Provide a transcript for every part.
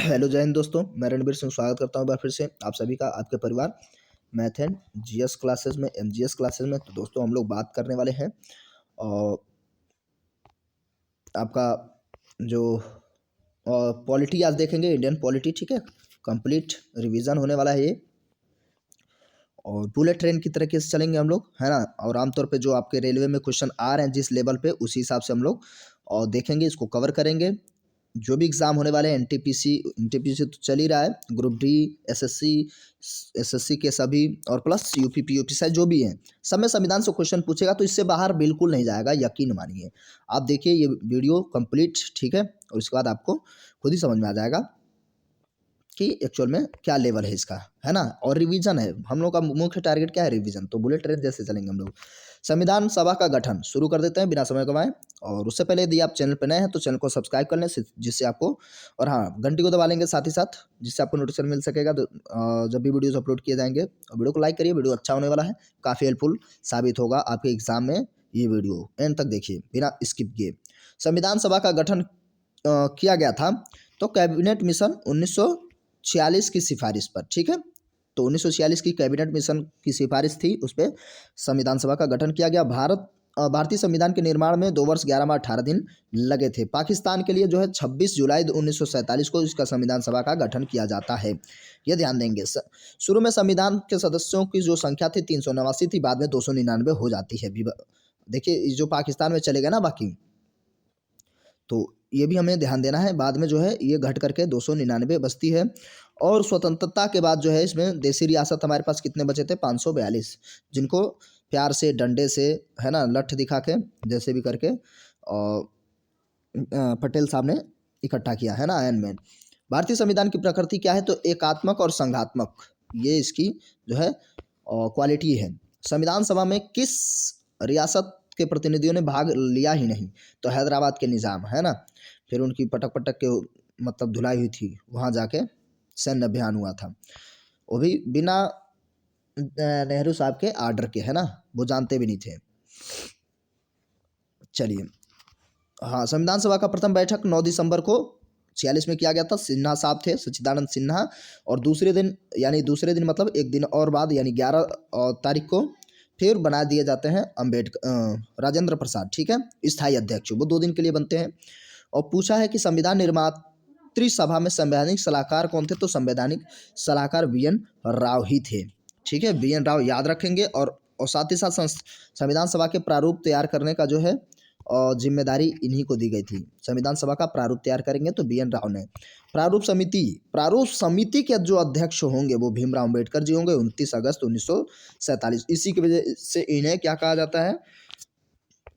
Hello जय हिंद दोस्तों, मैं रणबीर सिंह स्वागत करता हूँ एक बार फिर से आप सभी का आपके परिवार मैथ एंड जीएस क्लासेस में एमजीएस क्लासेस में। तो दोस्तों हम लोग बात करने वाले हैं और आपका जो पॉलिटी आज देखेंगे, इंडियन पॉलिटी। ठीक है, कंप्लीट रिवीजन होने वाला है ये और बुलेट ट्रेन की तरीके से चलेंगे हम लोग, है ना। और आमतौर पे जो आपके रेलवे में क्वेश्चन आ रहे हैं जिस लेवल पे, उसी हिसाब से हम लोग और देखेंगे, इसको कवर करेंगे। जो भी एग्ज़ाम होने वाले हैं, एनटीपीसी तो चल ही रहा है, ग्रुप डी, एसएससी के सभी और प्लस यूपी पीओपी से जो भी हैं, सब में संविधान से क्वेश्चन पूछेगा, तो इससे बाहर बिल्कुल नहीं जाएगा, यकीन मानिए। आप देखिए ये वीडियो कंप्लीट, ठीक है, और उसके बाद आपको खुद ही समझ में आ जाएगा कि एक्चुअल में क्या लेवल है इसका, है ना। और रिवीजन है, हम लोग का मुख्य टारगेट क्या है, रिवीजन। तो बुलेट ट्रेन जैसे चलेंगे हम लोग। संविधान सभा का गठन शुरू कर देते हैं बिना समय गंवाए। और उससे पहले यदि आप चैनल पर नए हैं तो चैनल को सब्सक्राइब कर लें, जिससे आपको, और हाँ, घंटी को दबा लेंगे साथ ही साथ, जिससे आपको नोटिफिकेशन मिल सकेगा तो जब भी वीडियोस अपलोड किए जाएंगे। और वीडियो को लाइक करिए, वीडियो अच्छा होने वाला है, काफ़ी हेल्पफुल साबित होगा आपके एग्जाम में। ये वीडियो एंड तक देखिए बिना स्किप किए। संविधान सभा का गठन किया गया था तो कैबिनेट मिशन 1946 की सिफारिश पर, ठीक है। तो 1946 की कैबिनेट मिशन की सिफारिश थी, उस पर संविधान सभा का गठन किया गया। भारतीय संविधान के निर्माण में 2 वर्ष 11 माह 18 दिन लगे थे। पाकिस्तान के लिए जो है 26 जुलाई 1947 को इसका संविधान सभा का गठन किया जाता है, ये ध्यान देंगे। शुरू में संविधान के सदस्यों की जो संख्या थी 389 थी, बाद में 299 हो जाती है। देखिए जो पाकिस्तान में चले गए ना बाकी, तो ये भी हमें ध्यान देना है। बाद में जो है ये घट करके 299 बचती है। और स्वतंत्रता के बाद जो है इसमें देसी रियासत हमारे पास कितने बचे थे, 542, जिनको प्यार से, डंडे से, है ना, लठ दिखा के, जैसे भी करके और पटेल साहब ने इकट्ठा किया, है ना, आयन में। भारतीय संविधान की प्रकृति क्या है, तो एकात्मक और संघात्मक, ये इसकी जो है क्वालिटी है। संविधान सभा में किस रियासत के प्रतिनिधियों ने भाग लिया ही नहीं, तो हैदराबाद के निज़ाम, है ना। फिर उनकी पटक पटक के मतलब धुलाई हुई थी, वहाँ जाके सैन्य अभियान हुआ था, वो भी बिना नेहरू साहब के आर्डर के, है ना, वो जानते भी नहीं थे। चलिए, हाँ, संविधान सभा का प्रथम बैठक 9 दिसंबर को 46 में किया गया था। सिन्हा साहब थे, सच्चिदानंद सिन्हा। और दूसरे दिन मतलब एक दिन और बाद, यानी 11 तारीख को फिर बना दिए जाते हैं राजेंद्र प्रसाद, ठीक है, स्थायी अध्यक्ष। वो 2 दिन के लिए बनते हैं। और पूछा है कि संविधान निर्मात्री सभा में संवैधानिक सलाहकार कौन थे, तो संवैधानिक सलाहकार VN राव ही थे, ठीक है। VN राव याद रखेंगे। और साथ ही साथ संविधान सभा के प्रारूप तैयार करने का जो है और जिम्मेदारी इन्हीं को दी गई थी। संविधान सभा का प्रारूप तैयार करेंगे तो VN राव ने। प्रारूप समिति के जो अध्यक्ष होंगे वो भीमराव अम्बेडकर जी होंगे, 29 अगस्त 1947। इसी की वजह से इन्हें क्या कहा जाता है,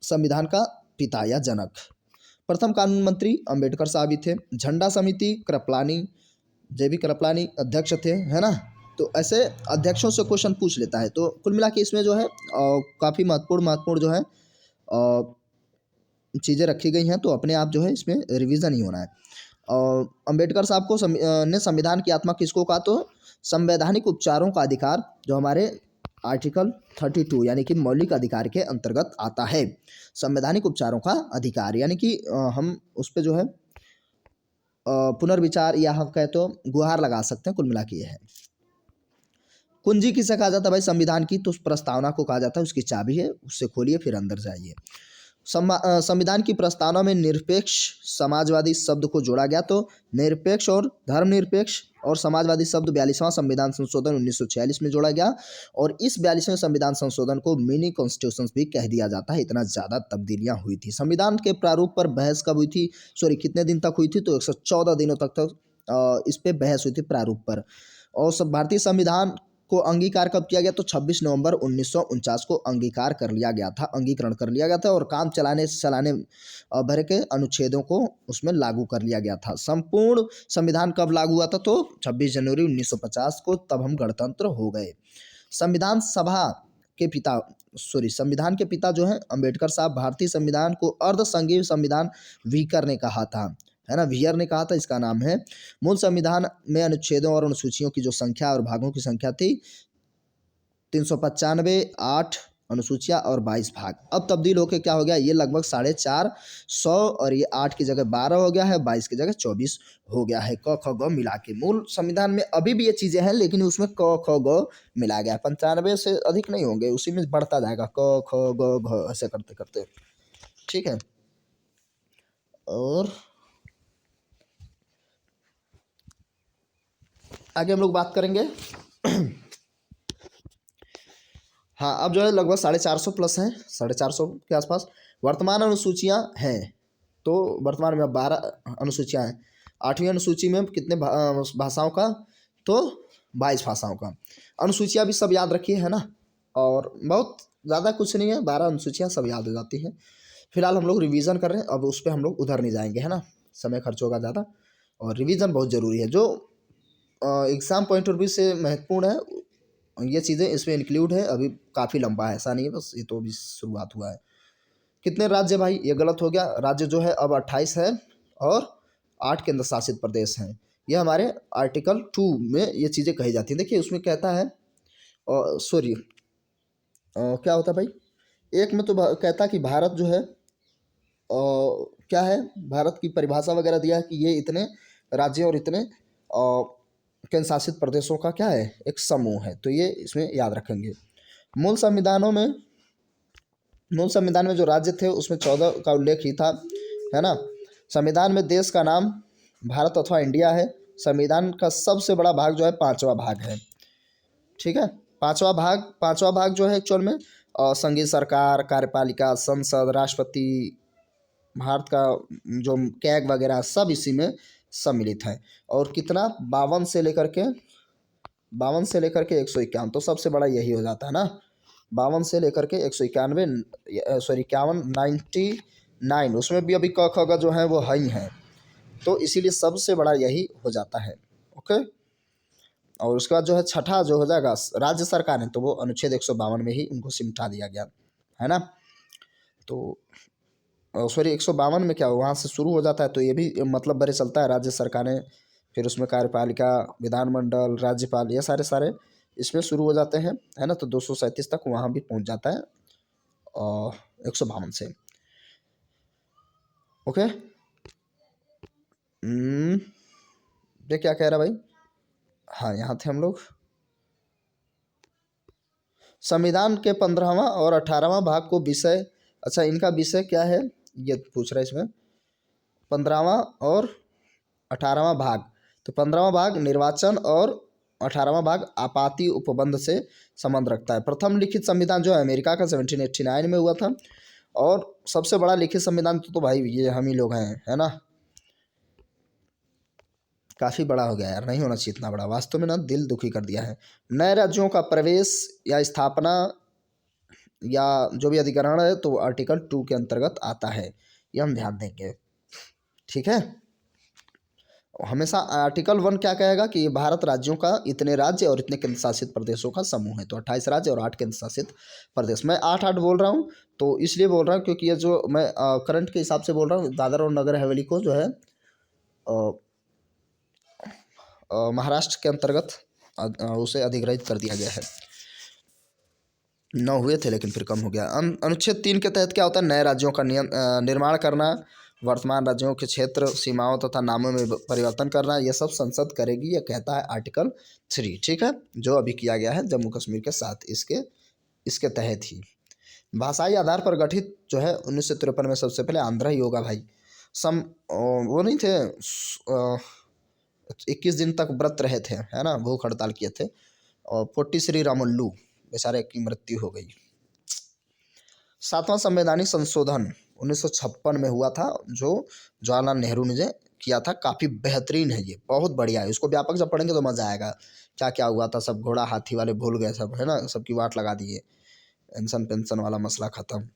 संविधान का पिता या जनक। प्रथम कानून मंत्री अम्बेडकर साहब ही थे। झंडा समिति JB कृपलानी अध्यक्ष थे, है ना। तो ऐसे अध्यक्षों से क्वेश्चन पूछ लेता है। तो कुल मिला के इसमें जो है काफ़ी महत्वपूर्ण जो है चीज़ें रखी गई हैं। तो अपने आप जो है इसमें रिवीजन ही होना है। और अम्बेडकर साहब को ने संविधान की आत्मा किसको कहा, तो संवैधानिक उपचारों का अधिकार, जो हमारे आर्टिकल 32 यानी कि मौलिक अधिकार के अंतर्गत आता है। संवैधानिक उपचारों का अधिकार यानी कि हम उस पर जो है पुनर्विचार या हम कहें तो गुहार लगा सकते हैं। कुल मिला के ये है। कुंजी किसे कहा जाता है भाई संविधान की, तो उस प्रस्तावना को कहा जाता है, उसकी चाबी है, उससे खोलिए फिर अंदर जाइए। संविधान की प्रस्तावना में निरपेक्ष समाजवादी शब्द को जोड़ा गया। तो निरपेक्ष और धर्मनिरपेक्ष और समाजवादी शब्द 42वां संविधान संशोधन 1946 में जोड़ा गया। और इस 42वें संविधान संशोधन को मिनी कॉन्स्टिट्यूशन भी कह दिया जाता है, इतना ज़्यादा तब्दीलियां हुई थी। संविधान के प्रारूप पर बहस कब हुई थी, कितने दिन तक हुई थी, तो 114 दिनों तक इस पर बहस हुई थी प्रारूप पर। और भारतीय संविधान को अंगीकार कब किया गया, तो 26 नवंबर 1949 को अंगीकार कर लिया गया था, अंगीकरण कर लिया गया था। और काम चलाने भर के अनुच्छेदों को उसमें लागू कर लिया गया था। संपूर्ण संविधान कब लागू हुआ था, तो 26 जनवरी 1950 को, तब हम गणतंत्र हो गए। संविधान के पिता जो है अम्बेडकर साहब। भारतीय संविधान को अर्धसंघीय संविधान वीकर ने कहा था, है ना, वियर ने कहा था, इसका नाम है। मूल संविधान में अनुच्छेदों और अनुसूचियों की जो संख्या और भागों की संख्या थी 395, 8 अनुसूचियाँ और 22 भाग। अब तब्दील होकर क्या हो गया, ये लगभग 450 और ये 8 की जगह 12 हो गया है, 22 की जगह 24 हो गया है, क ख ग मिला के। मूल संविधान में अभी भी ये चीज़ें हैं, लेकिन उसमें क ख ग मिला गया है। 95 से अधिक नहीं होंगे, उसी में बढ़ता जाएगा, क ख ग घ ऐसे करते करते। ठीक है, और आगे हम लोग बात करेंगे। हाँ, अब जो है लगभग 450 प्लस हैं, 450 के आसपास वर्तमान अनुसूचियाँ हैं। तो वर्तमान में अब 12 अनुसूचियाँ हैं। 8वीं अनुसूची में कितने भाषाओं का, तो 22 भाषाओं का। अनुसूचियाँ भी सब याद रखिए, है ना, और बहुत ज़्यादा कुछ नहीं है, 12 अनुसूचियाँ सब याद हो जाती हैं। फिलहाल हम लोग रिवीजन कर रहे हैं, अब उस पर हम लोग उधर नहीं जाएंगे, है ना, समय खर्च होगा ज़्यादा, और रिवीजन बहुत ज़रूरी है। जो एग्ज़ाम पॉइंट ऑफ व्यू से महत्वपूर्ण है, ये चीज़ें इसमें इंक्लूड है। अभी काफ़ी लंबा है, ऐसा नहीं है, बस ये तो अभी शुरुआत हुआ है। कितने राज्य भाई, ये गलत हो गया। राज्य जो है अब 28 है और 8 केंद्र शासित प्रदेश हैं। ये हमारे आर्टिकल 2 में ये चीज़ें कही जाती हैं। देखिए उसमें कहता है, सॉरी, क्या होता है भाई, एक में तो कहता है कि भारत जो है, क्या है, भारत की परिभाषा वगैरह दिया है कि ये इतने राज्य और इतने केंद्र शासित प्रदेशों का क्या है, एक समूह है। तो ये इसमें याद रखेंगे। मूल संविधान में जो राज्य थे उसमें 14 का उल्लेख ही था, है ना। संविधान में देश का नाम भारत अथवा इंडिया है। संविधान का सबसे बड़ा भाग जो है 5वां भाग है। ठीक है, पांचवा भाग जो है एक्चुअल में संघीय सरकार, कार्यपालिका, संसद, राष्ट्रपति, भारत का जो कैग वगैरह सब इसी में सम्मिलित है। और कितना, 52 से लेकर के 151, तो सबसे बड़ा यही हो जाता है ना। 52 से लेकर के 191, सॉरी 51, 99, उसमें भी अभी क ख ग जो है वो है ही है, तो इसीलिए सबसे बड़ा यही हो जाता है। ओके, और उसके बाद जो है छठा जो हो जाएगा राज्य सरकार है, तो वो अनुच्छेद 152 में ही उनको सिमटा दिया गया, है ना। तो सॉरी 152 में क्या हो, वहाँ से शुरू हो जाता है, तो ये भी मतलब बड़े चलता है, राज्य सरकारें, फिर उसमें कार्यपालिका, विधानमंडल, राज्यपाल, ये सारे सारे इसमें शुरू हो जाते हैं, है ना। तो 237 तक वहाँ भी पहुँच जाता है और 152 से। ओके, ये क्या कह रहा भाई, हाँ यहाँ थे हम लोग। संविधान के 15वां और 18वां भाग को विषय, अच्छा इनका विषय क्या है ये पूछ रहा है इसमें। 15वां और 18वां भाग, तो 15वां भाग निर्वाचन और 18वां भाग आपाती उपबंध से संबंध रखता है। प्रथम लिखित संविधान जो है अमेरिका का 1789 में हुआ था, और सबसे बड़ा लिखित संविधान तो भाई ये हम ही लोग हैं, है ना। काफ़ी बड़ा हो गया यार, नहीं होना चाहिए इतना बड़ा, वास्तव में ना दिल दुखी कर दिया है। नए राज्यों का प्रवेश या स्थापना या जो भी अधिग्रहण है तो आर्टिकल 2 के अंतर्गत आता है, ये हम ध्यान देंगे। ठीक है, हमेशा आर्टिकल 1 क्या कहेगा कि भारत राज्यों का इतने राज्य और इतने केंद्र शासित प्रदेशों का समूह है। तो 28 राज्य और 8 केंद्र शासित प्रदेश। मैं 8 बोल रहा हूँ, तो इसलिए बोल रहा हूँ क्योंकि ये जो मैं करंट के हिसाब से बोल रहा हूँ, दादर और नगर हवेली को जो है महाराष्ट्र के अंतर्गत उसे अधिग्रहित कर दिया गया है। 9 हुए थे लेकिन फिर कम हो गया। अनुच्छेद 3 के तहत क्या होता है, नए राज्यों का निर्माण करना, वर्तमान राज्यों के क्षेत्र सीमाओं तथा नामों में परिवर्तन करना, यह सब संसद करेगी, यह कहता है आर्टिकल 3। ठीक है, जो अभी किया गया है जम्मू कश्मीर के साथ, इसके तहत ही। भाषाई आधार पर गठित जो है 1953 में सबसे पहले आंध्र ही होगा भाई। वो नहीं थे 21 दिन तक व्रत रहे थे, है ना, भूख हड़ताल किए थे, और पोट्टी श्री रामुल्लू बेचारे की मृत्यु हो गई। 7वां संवैधानिक संशोधन 1956 में हुआ था, जो जवाहरलाल नेहरू ने किया था। काफ़ी बेहतरीन है, ये बहुत बढ़िया है। इसको व्यापक जब पढ़ेंगे तो मज़ा आएगा। क्या क्या हुआ था, सब घोड़ा हाथी वाले भूल गए सब, है ना, सबकी वाट लगा दिए, पेंशन वाला मसला ख़त्म।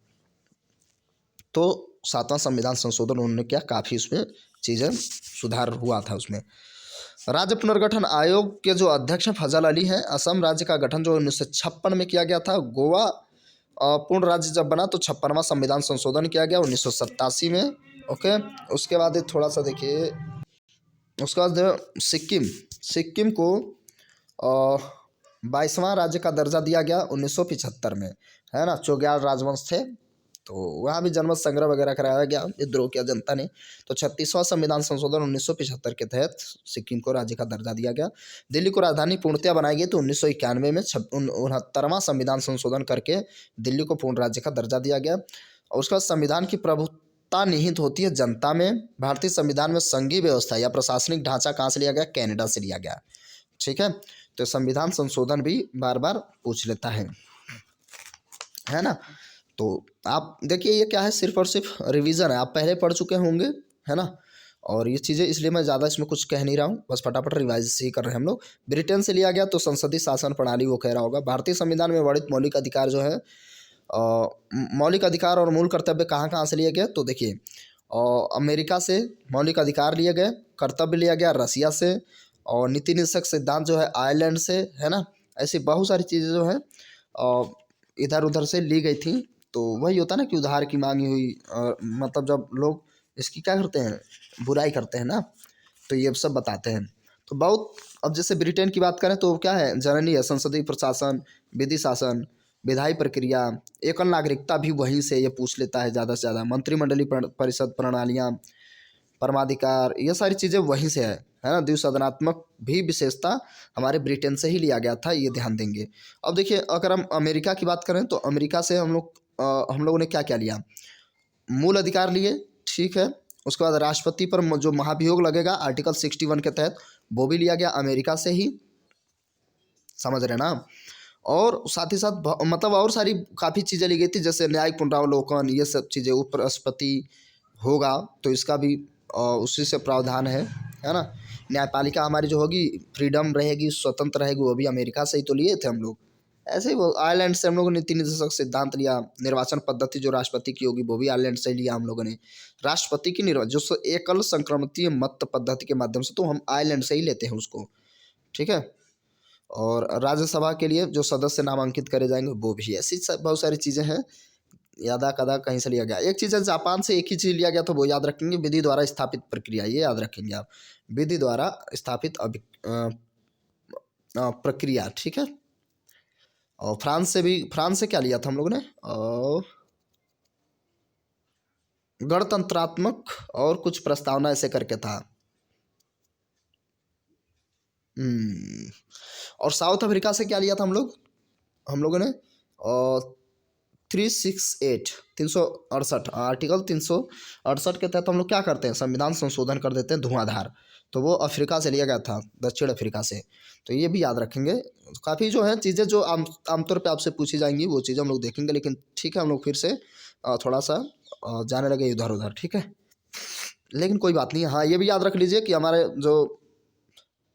तो 7वां संविधान संशोधन उन्होंने किया, काफ़ी उसमें चीज़ें सुधार हुआ था उसमें। राज्य पुनर्गठन आयोग के जो अध्यक्ष फजल अली हैं, असम राज्य का गठन जो 1956 में किया गया था। गोवा पूर्ण राज्य जब बना तो 56वां संविधान संशोधन किया गया 1987 में। ओके, उसके बाद थोड़ा सा देखिए, उसके बाद सिक्किम को 22वां राज्य का दर्जा दिया गया 1975 में, है ना। चोग्याल राजवंश थे, तो वहाँ भी जनमत संग्रह वगैरह कराया गया, विद्रोह किया जनता ने। तो 36वां संविधान संशोधन 1975 के तहत सिक्किम को राज्य का दर्जा दिया गया। दिल्ली को राजधानी पूर्णतया बनाई गई तो 1991 में 69वां संविधान संशोधन करके दिल्ली को पूर्ण राज्य का दर्जा दिया गया। और उसका संविधान की प्रभुत्ता निहित होती है जनता में। भारतीय संविधान में संघीय व्यवस्था या प्रशासनिक ढांचा कहाँ से लिया गया? कनाडा से लिया गया, ठीक है। तो संविधान संशोधन भी बार बार पूछ लेता है ना। तो आप देखिए ये क्या है, सिर्फ और सिर्फ रिवीजन है, आप पहले पढ़ चुके होंगे, है ना। और ये चीज़ें इसलिए मैं ज़्यादा इसमें कुछ कह नहीं रहा हूँ, बस फटाफट रिवाइज ही कर रहे हैं हम लोग। ब्रिटेन से लिया गया तो संसदीय शासन प्रणाली वो कह रहा होगा। भारतीय संविधान में वर्णित मौलिक अधिकार जो है, मौलिक अधिकार और मूल कर्तव्य कहाँ कहाँ से लिए गए? तो देखिए अमेरिका से मौलिक अधिकार लिए गए, कर्तव्य लिया गया रसिया से, और नीति निषेधक सिद्धांत जो है आयरलैंड से, है ना। ऐसी बहुत सारी चीज़ें जो है इधर उधर से ली गई थी। तो वही होता है ना कि उधार की मांगी हुई, मतलब जब लोग इसकी क्या करते हैं, बुराई करते हैं ना, तो ये सब बताते हैं। तो बहुत, अब जैसे ब्रिटेन की बात करें तो क्या है, जननी है, संसदीय प्रशासन, विधि शासन, विधायी प्रक्रिया, एकल नागरिकता भी वहीं से ये पूछ लेता है ज़्यादा से ज़्यादा, मंत्रिमंडलीय परिषद प्रणालियाँ, परमाधिकार, ये सारी चीज़ें वहीं से है ना। द्विसदनात्मक भी विशेषता हमारे ब्रिटेन से ही लिया गया था, ये ध्यान देंगे। अब देखिए अगर हम अमेरिका की बात करें तो अमेरिका से हम लोगों ने क्या क्या लिया? मूल अधिकार लिए, ठीक है। उसके बाद राष्ट्रपति पर जो महाभियोग लगेगा आर्टिकल 61 के तहत, वो भी लिया गया अमेरिका से ही, समझ रहे ना। और साथ ही साथ मतलब और सारी काफ़ी चीज़ें ली गई थी, जैसे न्यायिक पुनरावलोकन, ये सब चीज़ें, उपराष्ट्रपति होगा तो इसका भी उसी से प्रावधान है ना। न्यायपालिका हमारी जो होगी फ्रीडम रहेगी, स्वतंत्र रहेगी, वो भी अमेरिका से ही तो लिए थे हम लोग। ऐसे ही वो आयरलैंड से हम लोगों ने नीति निदेशक सिद्धांत लिया। निर्वाचन पद्धति जो राष्ट्रपति की होगी वो भी आयरलैंड से ही लिया हम लोगों ने। राष्ट्रपति की जो एकल संक्रमणीय मत पद्धति के माध्यम से, तो हम आयरलैंड से ही लेते हैं उसको, ठीक है। और राज्यसभा के लिए जो सदस्य नामांकित करे जाएंगे वो भी, ऐसी बहुत सारी चीज़ें हैं। यादा कदा कहीं से लिया गया। एक चीज़ है जापान से एक ही चीज़ लिया गया था, वो याद रखेंगे, विधि द्वारा स्थापित प्रक्रिया, ये याद रखेंगे आप, विधि द्वारा स्थापित प्रक्रिया, ठीक है। और फ्रांस से क्या लिया था हम लोगों ने? गणतंत्रात्मक और कुछ प्रस्तावना ऐसे करके था। और साउथ अफ्रीका से क्या लिया था हम लोगों ने? 368 आर्टिकल 368 के तहत हम लोग क्या करते हैं, संविधान संशोधन कर देते हैं धुआंधार। तो वो अफ्रीका से लिया गया था, दक्षिण अफ्रीका से। तो ये भी याद रखेंगे। काफ़ी जो है चीज़ें जो आमतौर पे आपसे पूछी जाएंगी वो चीज़ें हम लोग देखेंगे, लेकिन ठीक है हम लोग फिर से थोड़ा सा जाने लगे इधर उधर, ठीक है। लेकिन कोई बात नहीं। हाँ ये भी याद रख लीजिए कि हमारे जो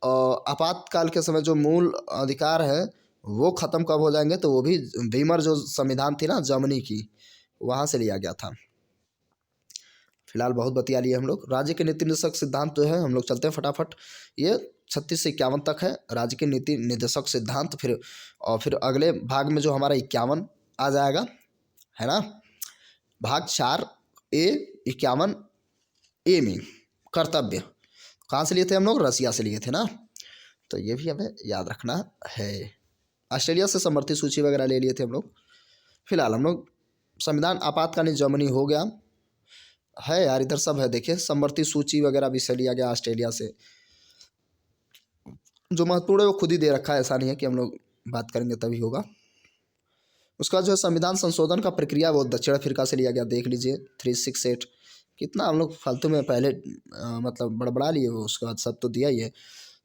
आपातकाल के समय जो मूल अधिकार है वो ख़त्म कब हो जाएंगे? तो वो भी वीमर जो संविधान थी ना जर्मनी की, वहाँ से लिया गया था। फिलहाल बहुत बतिया लिए हम लोग। राज्य के नीति निर्देशक सिद्धांत जो है हम लोग चलते हैं फटाफट। ये 36 से 51 तक है राज्य के नीति निर्देशक सिद्धांत। फिर अगले भाग में जो हमारा 51 आ जाएगा, है ना। भाग 4A 51A में कर्तव्य कहाँ से लिए थे हम लोग? रसिया से लिए थे ना। तो ये भी हमें याद रखना है। ऑस्ट्रेलिया से समवर्ती सूची वगैरह ले लिए थे हम लोग। फिलहाल हम लोग संविधान आपातकालीन जर्मनी हो गया है यार, इधर सब है देखिए, समवर्ती सूची वगैरह भी से लिया गया ऑस्ट्रेलिया से। जो महत्वपूर्ण है वो खुद ही दे रखा है, ऐसा नहीं है कि हम लोग बात करेंगे तभी होगा। उसका जो है संविधान संशोधन का प्रक्रिया वो दक्षिण अफ्रीका से लिया गया, देख लीजिए 368। कितना हम लोग फालतू में पहले मतलब बड़बड़ा लिए, वो उसके बाद सब तो दिया ही है।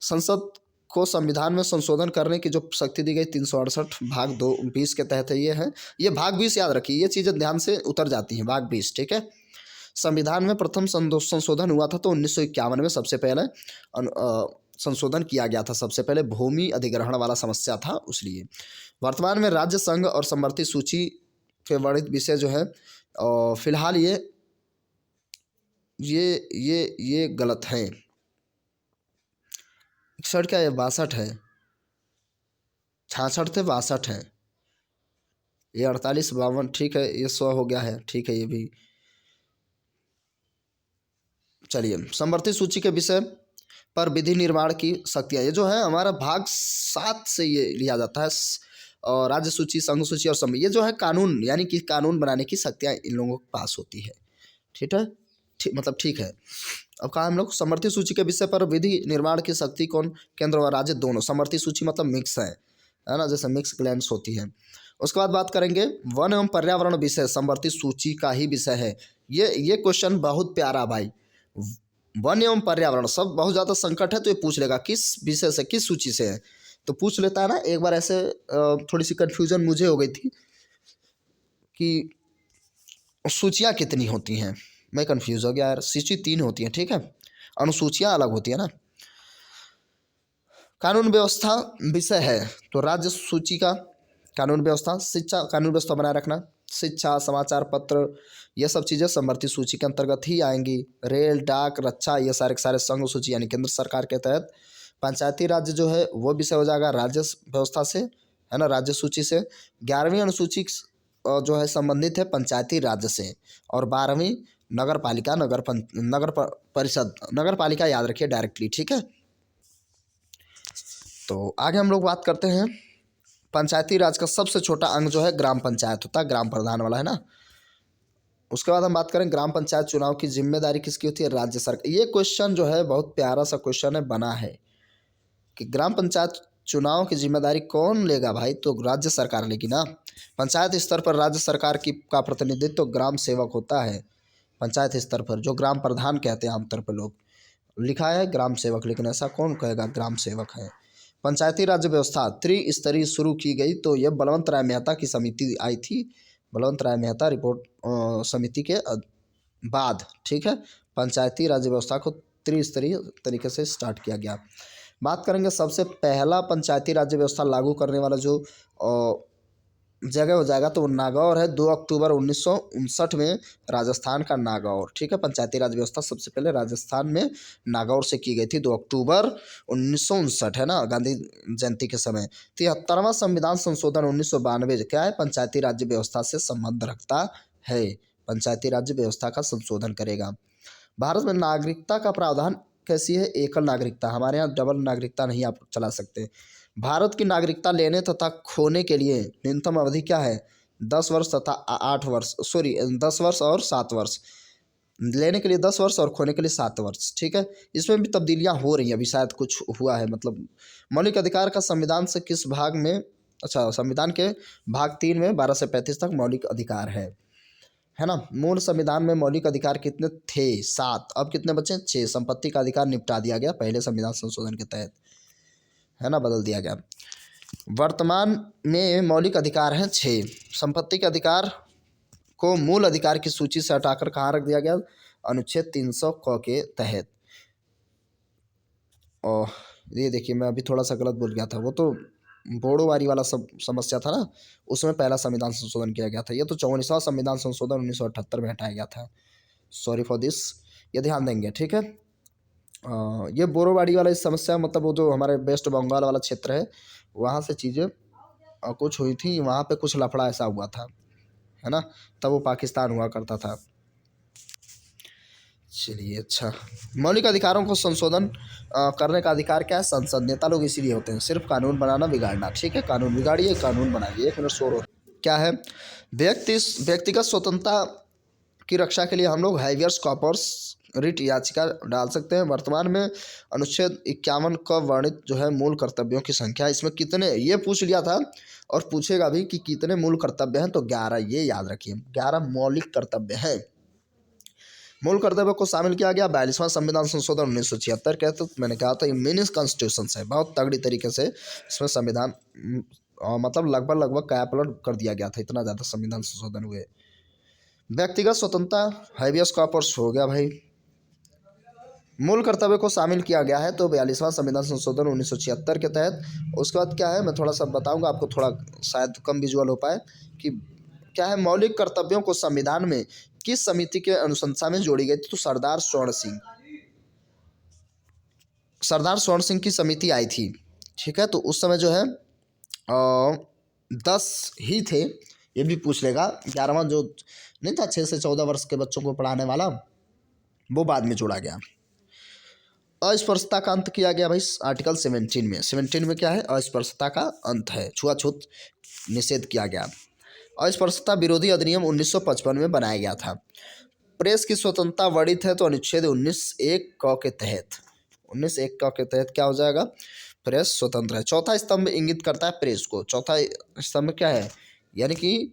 संसद को संविधान में संशोधन करने की जो शक्ति दी गई 368 भाग 20 के तहत है। ये भाग 20 याद रखिए, ये चीज़ें ध्यान से उतर जाती हैं। भाग 20, ठीक है। संविधान में प्रथम संशोधन हुआ था तो 1951 में सबसे पहले संशोधन किया गया था। सबसे पहले भूमि अधिग्रहण वाला समस्या था उसलिए। वर्तमान में राज्य संघ और समवर्ती सूची के वर्णित विषय जो है फिलहाल ये गलत है। 61 क्या है? 62 है। 66 थे, 62 है। ये 48 52, ठीक है। ये 100 हो गया है, ठीक है। ये भी चलिए। समवर्ती सूची के विषय पर विधि निर्माण की शक्तियाँ, ये जो है हमारा भाग 7 से ये लिया जाता है। और राज्य सूची, संघ सूची और समय, ये जो है कानून, यानी कि कानून बनाने की शक्तियाँ इन लोगों के पास होती है। ठीक है, मतलब ठीक है। अब कहा हम लोग समर्थी सूची के विषय पर विधि निर्माण की शक्ति कौन, केंद्र और राज्य दोनों। समर्थी सूची मतलब मिक्स है ना, जैसे मिक्स ग्लैंड्स होती है। उसके बाद बात करेंगे वन एवं पर्यावरण विषय, समवर्ती सूची का ही विषय है। ये क्वेश्चन बहुत प्यारा भाई। वन एवं पर्यावरण सब बहुत ज़्यादा संकट है, तो ये पूछ लेगा किस विषय से, किस सूची से है, तो पूछ लेता है ना। एक बार ऐसे थोड़ी सी कन्फ्यूजन मुझे हो गई थी कि सूचियाँ कितनी होती हैं, मैं कंफ्यूज हो गया यार। सूची 3 होती है, ठीक है, अनुसूचियाँ अलग होती है ना। कानून व्यवस्था विषय है, तो राज्य सूची का कानून व्यवस्था। शिक्षा, कानून व्यवस्था बनाए रखना, शिक्षा, समाचार पत्र, ये सब चीज़ें समवर्ती सूची के अंतर्गत ही आएंगी। रेल, डाक, रक्षा, ये सारे के सारे संघ सूची यानी केंद्र सरकार के तहत। पंचायती राज्य जो है वो विषय हो जाएगा राज्य व्यवस्था से, है ना, राज्य सूची से। 11वीं अनुसूची जो है संबंधित है पंचायती राज्य से। और 12वीं नगर पालिका, परिषद, नगर पालिका याद रखिए डायरेक्टली, ठीक है। तो आगे हम लोग बात करते हैं पंचायती राज का सबसे छोटा अंग जो है ग्राम पंचायत होता है, ग्राम प्रधान वाला, है ना। उसके बाद हम बात करें ग्राम पंचायत चुनाव की जिम्मेदारी किसकी होती है, राज्य सरकार। ये क्वेश्चन जो है बहुत प्यारा सा क्वेश्चन है, बना है कि ग्राम पंचायत चुनाव की जिम्मेदारी कौन लेगा भाई, तो राज्य सरकार लेगी ना। पंचायत स्तर पर राज्य सरकार की का प्रतिनिधित्व तो ग्राम सेवक होता है। पंचायत स्तर पर जो ग्राम प्रधान कहते हैं आमतौर पर लोग, लिखा है ग्राम सेवक, लेकिन ऐसा कौन कहेगा ग्राम सेवक है। पंचायती राज्य व्यवस्था त्रिस्तरीय शुरू की गई, तो यह बलवंत राय मेहता की समिति आई थी। बलवंत राय मेहता रिपोर्ट समिति के बाद, ठीक है, पंचायती राज्य व्यवस्था को त्रिस्तरीय तरीके से स्टार्ट किया गया। बात करेंगे सबसे पहला पंचायती राज्य व्यवस्था लागू करने वाला जो जगह हो जाएगा, तो वो नागौर है। 2 अक्टूबर 1959 में राजस्थान का नागौर, ठीक है। पंचायती राज व्यवस्था सबसे पहले राजस्थान में नागौर से की गई थी 2 अक्टूबर 1959, है ना, गांधी जयंती के समय। 73वां संविधान संशोधन 1992 क्या है, पंचायती राज्य व्यवस्था से संबंध रखता है, पंचायती राज्य व्यवस्था का संशोधन करेगा। भारत में नागरिकता का प्रावधान कैसी है, एकल नागरिकता, हमारे यहाँ डबल नागरिकता नहीं आप चला सकते। भारत की नागरिकता लेने तथा खोने के लिए न्यूनतम अवधि क्या है, 10 वर्ष तथा 8 वर्ष, 10 वर्ष और 7 वर्ष। लेने के लिए 10 वर्ष और खोने के लिए 7 वर्ष, ठीक है। इसमें भी तब्दीलियां हो रही हैं, अभी शायद कुछ हुआ है। मतलब मौलिक अधिकार का संविधान से किस भाग में, अच्छा, संविधान के भाग 3 में 12 से 35 तक मौलिक अधिकार है ना। मूल संविधान में मौलिक अधिकार कितने थे, 7, अब कितने बचे, 6। संपत्ति का अधिकार निपटा दिया गया पहले संविधान संशोधन के तहत, है ना, बदल दिया गया। वर्तमान में मौलिक अधिकार हैं 6। संपत्ति के अधिकार को मूल अधिकार की सूची से हटाकर कहाँ रख दिया गया, अनुच्छेद 300 क के तहत। और ये देखिए, मैं अभी थोड़ा सा गलत बोल गया था, वो तो बोड़ोवारी वाला सब समस्या था ना, उसमें पहला संविधान संशोधन किया गया था। ये तो 44वां संविधान संशोधन 1978 में हटाया गया था। सॉरी फॉर दिस, ये ध्यान देंगे, ठीक है। ये बोरोवाड़ी वाला इस समस्या, मतलब वो जो हमारे वेस्ट बंगाल वाला क्षेत्र है, वहाँ से चीज़ें कुछ हुई थी, वहाँ पे कुछ लफड़ा ऐसा हुआ था, है ना, तब वो पाकिस्तान हुआ करता था। चलिए, अच्छा, मौलिक अधिकारों को संशोधन करने का अधिकार क्या है, संसद, नेता लोग इसीलिए होते हैं, सिर्फ कानून बनाना बिगाड़ना, ठीक है। कानून बिगाड़िए, कानून बनाइए। 1 मिनट शोर हो, क्या है, व्यक्तिगत स्वतंत्रता की रक्षा के लिए हम लोग हैवियर्स कॉर्पस रिट याचिका डाल सकते हैं। वर्तमान में अनुच्छेद 51 का वर्णित जो है मूल कर्तव्यों की संख्या, इसमें कितने, ये पूछ लिया था और पूछेगा भी कि कितने मूल कर्तव्य हैं, तो 11, ये याद रखिए, 11 मौलिक कर्तव्य हैं। मूल कर्तव्य को शामिल किया गया 42वां संविधान संशोधन 1976 के, तो मैंने कहा था ये मिनी कॉन्स्टिट्यूशन है, बहुत तगड़ी तरीके से इसमें संविधान मतलब लगभग कैपलट कर दिया गया था, इतना ज़्यादा संविधान संशोधन हुए। व्यक्तिगत स्वतंत्रता हैवियस कॉर्पस हो गया भाई। मूल कर्तव्य को शामिल किया गया है, तो 42वां संविधान संशोधन 1976 के तहत। उसके बाद क्या है, मैं थोड़ा सा बताऊंगा आपको, थोड़ा शायद कम विजुअल हो पाए कि क्या है। मौलिक कर्तव्यों को संविधान में किस समिति के अनुशंसा में जोड़ी गई थी, तो सरदार स्वर्ण सिंह की समिति आई थी, ठीक है। तो उस समय जो है 10 ही थे, ये भी पूछ लेगा। 11वां जो नहीं था 6 से 14 वर्ष के बच्चों को पढ़ाने वाला, वो बाद में जोड़ा गया। अस्पृश्यता का अंत किया गया भाई आर्टिकल 17 में। 17 में क्या है, अस्पृश्यता का अंत है, छुआछूत निषेध किया गया। अस्पृश्यता विरोधी अधिनियम 1955 में बनाया गया था। प्रेस की स्वतंत्रता वर्णित है तो अनुच्छेद 19(1) क के तहत, 19(1) क के तहत क्या हो जाएगा, प्रेस स्वतंत्र है। चौथा स्तंभ इंगित करता है प्रेस को। चौथा स्तंभ क्या है, यानी कि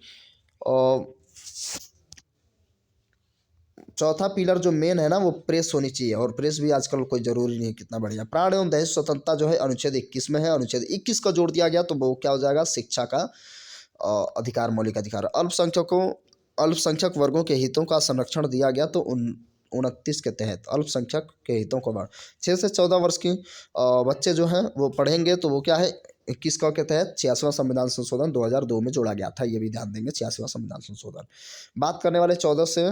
चौथा पिलर जो मेन है ना वो प्रेस होनी चाहिए, और प्रेस भी आजकल कोई ज़रूरी नहीं, कितना बढ़िया। प्राण एवं दहेज स्वतंत्रता जो है अनुच्छेद 21 में है। अनुच्छेद 21 का जोड़ दिया गया तो वो क्या हो जाएगा, शिक्षा का अधिकार, मौलिक अधिकार। अल्पसंख्यक वर्गों के हितों का संरक्षण दिया गया तो 29 के तहत अल्पसंख्यक के हितों को बढ़ 6 से 14 वर्ष की बच्चे जो हैं वो पढ़ेंगे तो वो क्या है, 21 क के तहत 86वां संविधान संशोधन 2002 में जोड़ा गया था। ये भी ध्यान देंगे, 86वां संविधान संशोधन। बात करने वाले 14 से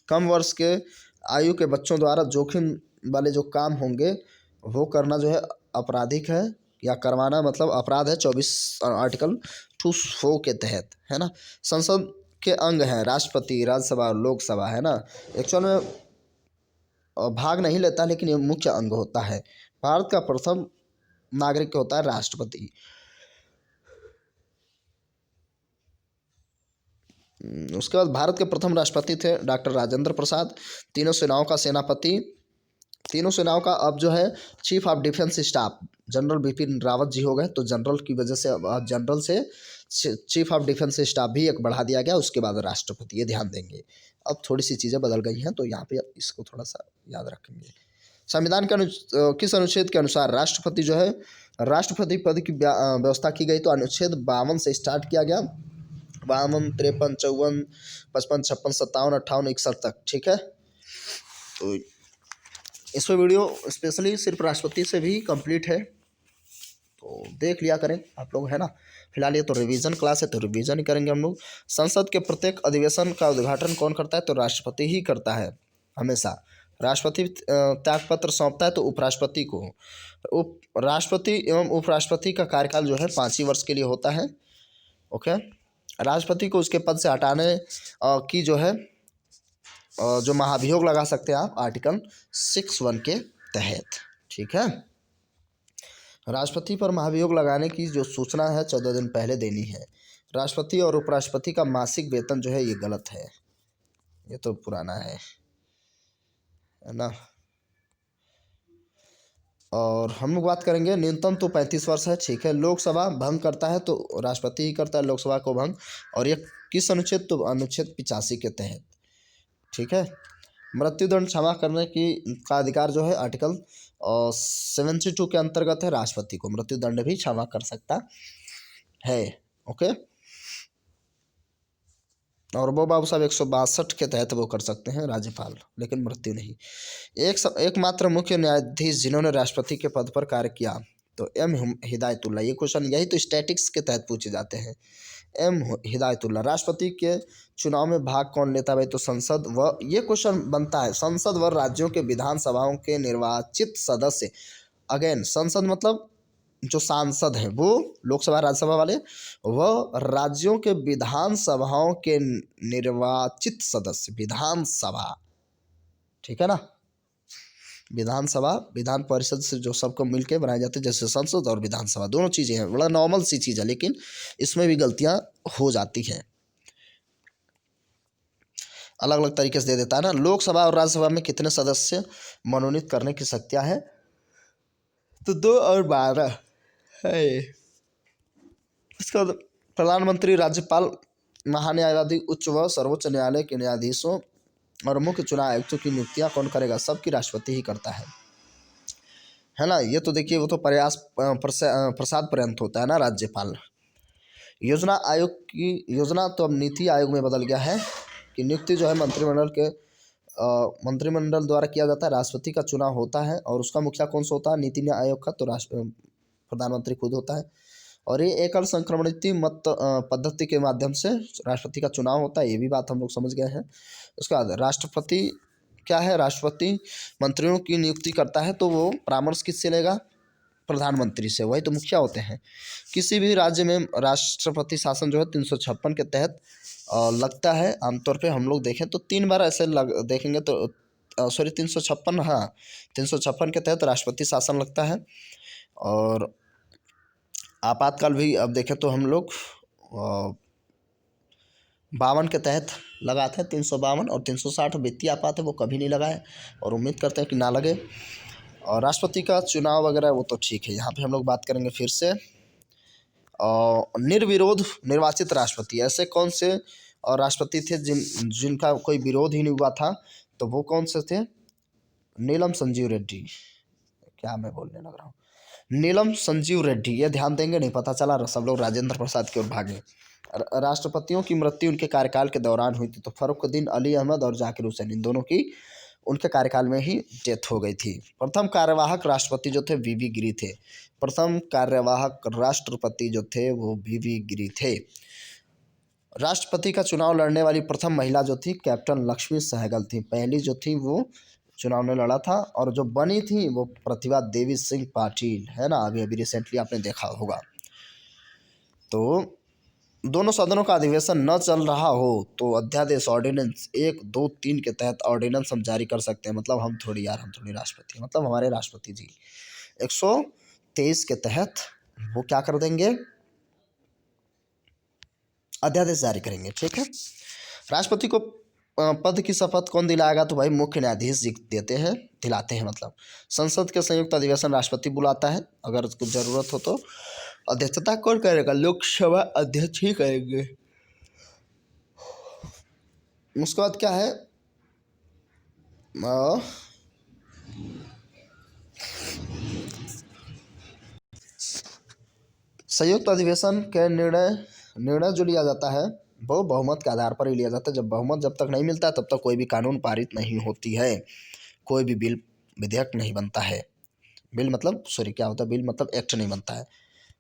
कम वर्ष के आयु के बच्चों द्वारा जोखिम वाले जो काम होंगे वो करना जो है आपराधिक है, या करवाना मतलब अपराध है, 24 आर्टिकल 2(4) के तहत, है ना। संसद के अंग हैं राष्ट्रपति, राज्यसभा और लोकसभा, है ना। एक्चुअल में भाग नहीं लेता लेकिन ये मुख्य अंग होता है। भारत का प्रथम नागरिक होता है राष्ट्रपति। उसके बाद भारत के प्रथम राष्ट्रपति थे डॉक्टर राजेंद्र प्रसाद। तीनों सेनाओं का सेनापति, तीनों सेनाओं का अब जो है chief of defence staff general Bipin Rawat ji हो गए, तो जनरल की वजह से अब जनरल से चीफ ऑफ डिफेंस स्टाफ भी एक बढ़ा दिया गया, उसके बाद राष्ट्रपति, ये ध्यान देंगे। अब थोड़ी सी चीज़ें बदल गई हैं तो यहाँ पे इसको थोड़ा सा याद रखेंगे। संविधान के किस अनुच्छेद के अनुसार राष्ट्रपति जो है राष्ट्रपति पद की व्यवस्था की गई, तो अनुच्छेद 52 से स्टार्ट किया गया, 52, 53, 54, 55, 56, 57, 58, 61 तक, ठीक है। तो इस पर वीडियो स्पेशली सिर्फ राष्ट्रपति से भी कंप्लीट है, तो देख लिया करें आप लोग, है ना। फिलहाल ये तो रिवीजन क्लास है तो रिवीजन ही करेंगे हम लोग। संसद के प्रत्येक अधिवेशन का उद्घाटन कौन करता है, तो राष्ट्रपति ही करता है हमेशा। राष्ट्रपति त्यागपत्र सौंपता है तो उपराष्ट्रपति को। उप राष्ट्रपति एवं उपराष्ट्रपति का कार्यकाल जो है 5 ही वर्ष के लिए होता है, ओके। राष्ट्रपति को उसके पद से हटाने की जो है जो महाभियोग लगा सकते हैं आप आर्टिकल 61 के तहत, ठीक है। राष्ट्रपति पर महाभियोग लगाने की जो सूचना है 14 दिन पहले देनी है। राष्ट्रपति और उपराष्ट्रपति का मासिक वेतन जो है ये गलत है, ये तो पुराना है ना। और हम लोग बात करेंगे न्यूनतम तो 35 वर्ष है, ठीक है। लोकसभा भंग करता है तो राष्ट्रपति ही करता है लोकसभा को भंग, और ये किस अनुच्छेद, तो अनुच्छेद 85 के तहत, ठीक है। मृत्युदंड क्षमा करने का अधिकार जो है आर्टिकल 72 के अंतर्गत है। राष्ट्रपति को मृत्युदंड भी क्षमा कर सकता है, ओके। और वो बाबू साहब 162 के तहत वो कर सकते हैं राज्यपाल, लेकिन मृत्यु नहीं। एकमात्र मुख्य न्यायाधीश जिन्होंने राष्ट्रपति के पद पर कार्य किया, तो एम हिदायतुल्ला। ये क्वेश्चन यही तो स्टैटिक्स के तहत पूछे जाते हैं। एम हिदायतुल्ला। राष्ट्रपति के चुनाव में भाग कौन लेता है भाई, तो संसद व, ये क्वेश्चन बनता है, संसद व राज्यों के विधानसभाओं के निर्वाचित सदस्य। अगेन संसद मतलब जो सांसद हैं वो लोकसभा राज्यसभा वाले, वह राज्यों के विधानसभाओं के निर्वाचित सदस्य, विधानसभा, ठीक है ना। विधानसभा विधान परिषद से जो सबको मिलके बनाए जाते हैं, जैसे संसद और विधानसभा दोनों चीज़ें हैं, बड़ा नॉर्मल सी चीज़ है, लेकिन इसमें भी गलतियां हो जाती हैं, अलग अलग तरीके से दे देता है ना। लोकसभा और राज्यसभा में कितने सदस्य मनोनीत करने की शक्तियां हैं, तो 2 और 12 है। इसका प्रधानमंत्री, राज्यपाल, महान्यायवादी, उच्च व सर्वोच्च न्यायालय के न्यायाधीशों और मुख्य चुनाव आयुक्तों की नियुक्तियां कौन करेगा, सबकी राष्ट्रपति ही करता है ना। ये तो देखिए वो तो प्रसाद पर्यंत होता है ना राज्यपाल। योजना आयोग की योजना तो अब नीति आयोग में बदल गया है कि नियुक्ति जो है मंत्रिमंडल द्वारा किया जाता है। राष्ट्रपति का चुनाव होता है और उसका मुखिया कौन सा होता है, नीति आयोग का, तो प्रधानमंत्री खुद होता है। और ये एकल संक्रमणित मत पद्धति के माध्यम से राष्ट्रपति का चुनाव होता है, ये भी बात हम लोग समझ गए हैं। उसके बाद राष्ट्रपति क्या है, राष्ट्रपति मंत्रियों की नियुक्ति करता है, तो वो परामर्श किससे लेगा, प्रधानमंत्री से, वही तो मुखिया होते हैं। किसी भी राज्य में राष्ट्रपति शासन जो है 356 के तहत लगता है। आमतौर पे हम लोग देखें तो 3 बार ऐसे देखेंगे तो सॉरी 356, हाँ 356 के तहत राष्ट्रपति शासन लगता है। और आपातकाल भी अब देखें तो हम लोग 52 के तहत लगाते हैं, 352 और 360 वित्तीय आपात है वो कभी नहीं लगा है और उम्मीद करते हैं कि ना लगे। और राष्ट्रपति का चुनाव वगैरह वो तो ठीक है। यहाँ पे हम लोग बात करेंगे फिर से निर्विरोध निर्वाचित राष्ट्रपति, ऐसे कौन से और राष्ट्रपति थे जिनका कोई विरोध ही नहीं हुआ था, तो वो कौन से थे? नीलम संजीव रेड्डी, क्या मैं बोलने लग रहा हूँ, नीलम संजीव रेड्डी। ये ध्यान देंगे, नहीं पता चला सब लोग राजेंद्र प्रसाद की ओर भागे। राष्ट्रपतियों की मृत्यु उनके कार्यकाल के दौरान हुई थी, तो फरुखुद्दीन अली अहमद और जाकिर हुसैन, इन दोनों की उनके कार्यकाल में ही डेथ हो गई थी। प्रथम कार्यवाहक राष्ट्रपति जो थे वीवी गिरी थे। प्रथम कार्यवाहक राष्ट्रपति जो थे वो वीवी गिरी थे। राष्ट्रपति का चुनाव लड़ने वाली प्रथम महिला जो थी कैप्टन लक्ष्मी सहगल थी। पहली जो थी वो चुनाव में लड़ा था, और जो बनी थी वो प्रतिभा देवी सिंह पाटिल है ना, अभी अभी रिसेंटली आपने देखा होगा। तो दोनों सदनों का अधिवेशन न चल रहा हो तो अध्यादेश ऑर्डिनेंस 1, 2, 3 के तहत ऑर्डिनेंस हम जारी कर सकते हैं। मतलब हम थोड़ी राष्ट्रपति, मतलब हमारे राष्ट्रपति जी 123 के तहत वो क्या कर देंगे, अध्यादेश जारी करेंगे। ठीक है। राष्ट्रपति को पद की शपथ कौन दिलाएगा, तो भाई मुख्य न्यायाधीश जी दिलाते हैं। मतलब संसद के संयुक्त अधिवेशन राष्ट्रपति बुलाता है, अगर उसको जरूरत हो तो। अध्यक्षता कौन करेगा, लोकसभा अध्यक्ष ही करेंगे। उसके बाद क्या है, संयुक्त अधिवेशन के निर्णय जो लिया जाता है वो बहुमत के आधार पर ही लिया जाता है। जब बहुमत जब तक नहीं मिलता तब तक कोई भी कानून पारित नहीं होती है, कोई भी बिल विधेयक नहीं बनता है। बिल मतलब सॉरी क्या होता है, बिल मतलब एक्ट नहीं बनता है।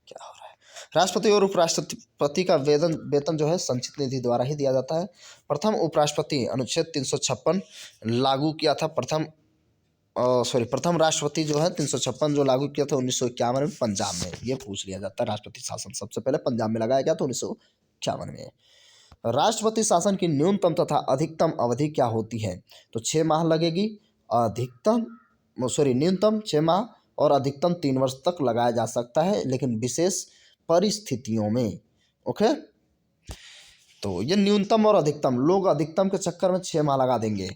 क्या हो रहा है, राष्ट्रपति और उपराष्ट्रपति का वेतन जो है संचित निधि द्वारा ही दिया जाता है। प्रथम उपराष्ट्रपति अनुच्छेद 356 लागू किया था। प्रथम राष्ट्रपति जो है 356 जो लागू किया था 1951 में पंजाब में। ये पूछ लिया जाता है, राष्ट्रपति शासन सबसे पहले पंजाब में लगाया गया था 1951 में। राष्ट्रपति शासन की न्यूनतम तथा अधिकतम अवधि क्या होती है, तो 6 माह लगेगी। न्यूनतम 6 माह और अधिकतम 3 वर्ष तक लगाया जा सकता है, लेकिन विशेष परिस्थितियों में। ओके, तो ये न्यूनतम और अधिकतम, लोग अधिकतम के चक्कर में 6 माह लगा देंगे,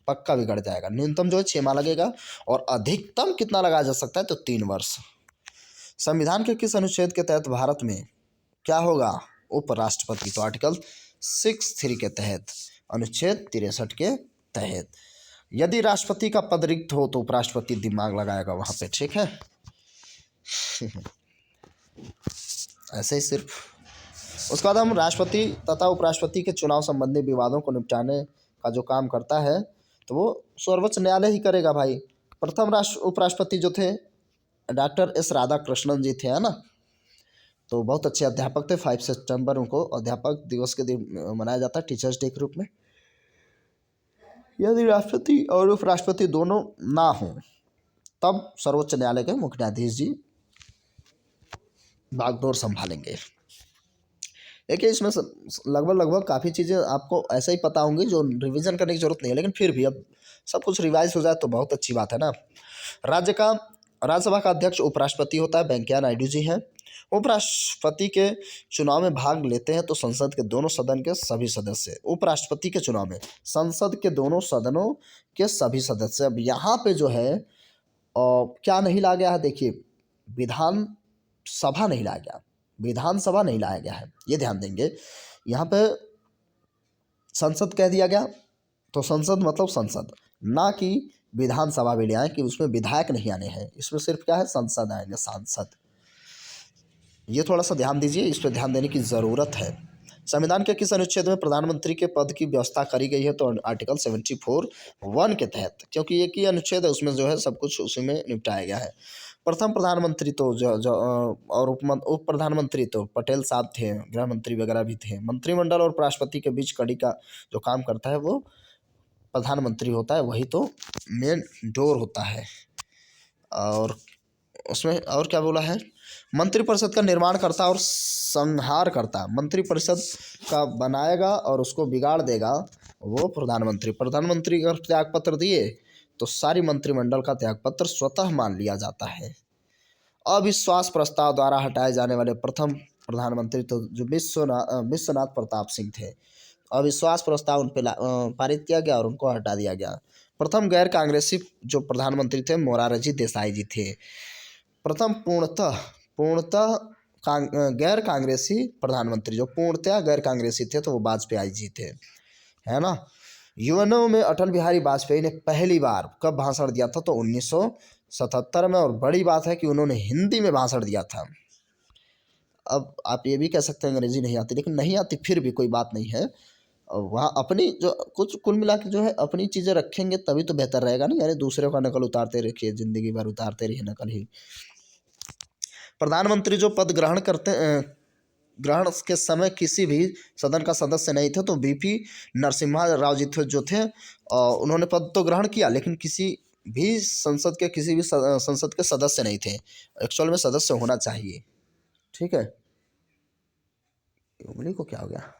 पक्का बिगड़ जाएगा। न्यूनतम जो है 6 माह लगेगा और अधिकतम कितना लगाया जा सकता है, तो 3 वर्ष। संविधान के किस अनुच्छेद के तहत भारत में क्या होगा, उपराष्ट्रपति, तो आर्टिकल 63 के तहत, अनुच्छेद 63 के तहत। यदि राष्ट्रपति का पद रिक्त हो तो उपराष्ट्रपति दिमाग लगाएगा वहाँ पे। ठीक है ऐसे ही सिर्फ। उसके बाद हम राष्ट्रपति तथा उपराष्ट्रपति के चुनाव संबंधी विवादों को निपटाने का जो काम करता है तो वो सर्वोच्च न्यायालय ही करेगा भाई। प्रथम उपराष्ट्रपति जो थे डॉक्टर एस राधाकृष्णन जी थे, है ना, तो बहुत अच्छे अध्यापक थे। 5 सितंबर उनको अध्यापक दिवस के दिन मनाया जाता है, टीचर्स डे के रूप में। यदि राष्ट्रपति और उपराष्ट्रपति दोनों ना हों तब सर्वोच्च न्यायालय के मुख्य न्यायाधीश जी बागडोर संभालेंगे। देखिए इसमें लगभग काफ़ी चीज़ें आपको ऐसे ही पता होंगी जो रिवीजन करने की जरूरत नहीं है, लेकिन फिर भी अब सब कुछ रिवाइज हो जाए तो बहुत अच्छी बात है ना। राज्यसभा का अध्यक्ष उपराष्ट्रपति होता है, वेंकैया नायडू जी हैं। उपराष्ट्रपति के चुनाव में भाग लेते हैं तो संसद के दोनों सदन के सभी सदस्य, उपराष्ट्रपति के चुनाव में संसद के दोनों सदनों के सभी सदस्य। अब यहाँ पे जो है क्या नहीं लाया गया है, देखिए विधानसभा नहीं लाया गया, विधानसभा नहीं लाया गया है, ये ध्यान देंगे। यहाँ पे संसद कह दिया गया तो संसद मतलब संसद, ना कि विधानसभा भी ले आए कि उसमें विधायक नहीं आने हैं, इसमें सिर्फ क्या है, संसद आएंगे, सांसद। ये थोड़ा सा ध्यान दीजिए, इस पर ध्यान देने की ज़रूरत है। संविधान के किस अनुच्छेद में प्रधानमंत्री के पद की व्यवस्था करी गई है, तो आर्टिकल 74(1) के तहत, क्योंकि एक ही अनुच्छेद है उसमें जो है सब कुछ उसी में निपटाया गया है। प्रथम प्रधानमंत्री तो और उप प्रधानमंत्री तो पटेल साहब थे, गृह मंत्री वगैरह भी थे। मंत्रिमंडल और राष्ट्रपति के बीच कड़ी का जो काम करता है वो प्रधानमंत्री होता है, वही तो मेन डोर होता है। और उसमें और क्या बोला है, मंत्रिपरिषद का निर्माण करता और संहार करता, मंत्रिपरिषद का बनाएगा और उसको बिगाड़ देगा वो प्रधानमंत्री। प्रधानमंत्री अगर त्याग पत्र दिए तो सारी मंत्रिमंडल का त्यागपत्र स्वतः मान लिया जाता है। अविश्वास प्रस्ताव द्वारा हटाए जाने वाले प्रथम प्रधानमंत्री तो जो विश्वनाथ प्रताप सिंह थे। अविश्वास प्रस्ताव उन पर पारित किया गया और उनको हटा दिया गया। प्रथम गैर कांग्रेसी जो प्रधानमंत्री थे मोरारजी देसाई जी थे। प्रथम पूर्णतः गैर कांग्रेसी प्रधानमंत्री जो पूर्णतः गैर कांग्रेसी थे तो वो वाजपेयी जी थे, है ना। यूएनओ में अटल बिहारी वाजपेयी ने पहली बार कब भाषण दिया था, तो 1977 में। और बड़ी बात है कि उन्होंने हिंदी में भाषण दिया था। अब आप ये भी कह सकते हैं अंग्रेजी नहीं आती, लेकिन नहीं आती फिर भी कोई बात नहीं है। और वहाँ अपनी जो कुछ कुल मिला के जो है अपनी चीज़ें रखेंगे तभी तो बेहतर रहेगा ना, यानी दूसरे का नकल उतारते रखिए, ज़िंदगी भर उतारते रहिए नकल ही। प्रधानमंत्री जो पद ग्रहण के समय किसी भी सदन का सदस्य नहीं थे, तो बीपी नरसिम्हा राव जी थे जो थे, उन्होंने पद तो ग्रहण किया लेकिन किसी भी संसद के सदस्य नहीं थे। एक्चुअल में सदस्य होना चाहिए, ठीक है। उंगली को क्या हो गया,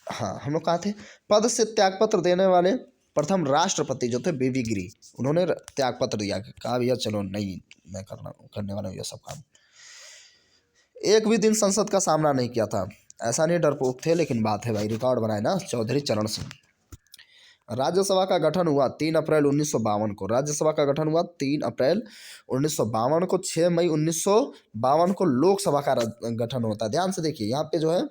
हाँ हम लोग कहाँ थे। पद से त्यागपत्र देने वाले प्रथम राष्ट्रपति जो थे बीबी गिरी, उन्होंने त्यागपत्र दिया, कहा भैया चलो नहीं मैं करने वाला हूँ ये सब काम। एक भी दिन संसद का सामना नहीं किया था। ऐसा नहीं डरपोक थे, लेकिन बात है भाई, रिकॉर्ड बनाए ना चौधरी चरण सिंह। राज्यसभा का गठन हुआ 3 अप्रैल 1952 को। राज्यसभा का गठन हुआ 3 अप्रैल 1952 को। 6 मई 1952 को लोकसभा का गठन होता है। ध्यान से देखिए यहाँ पे जो है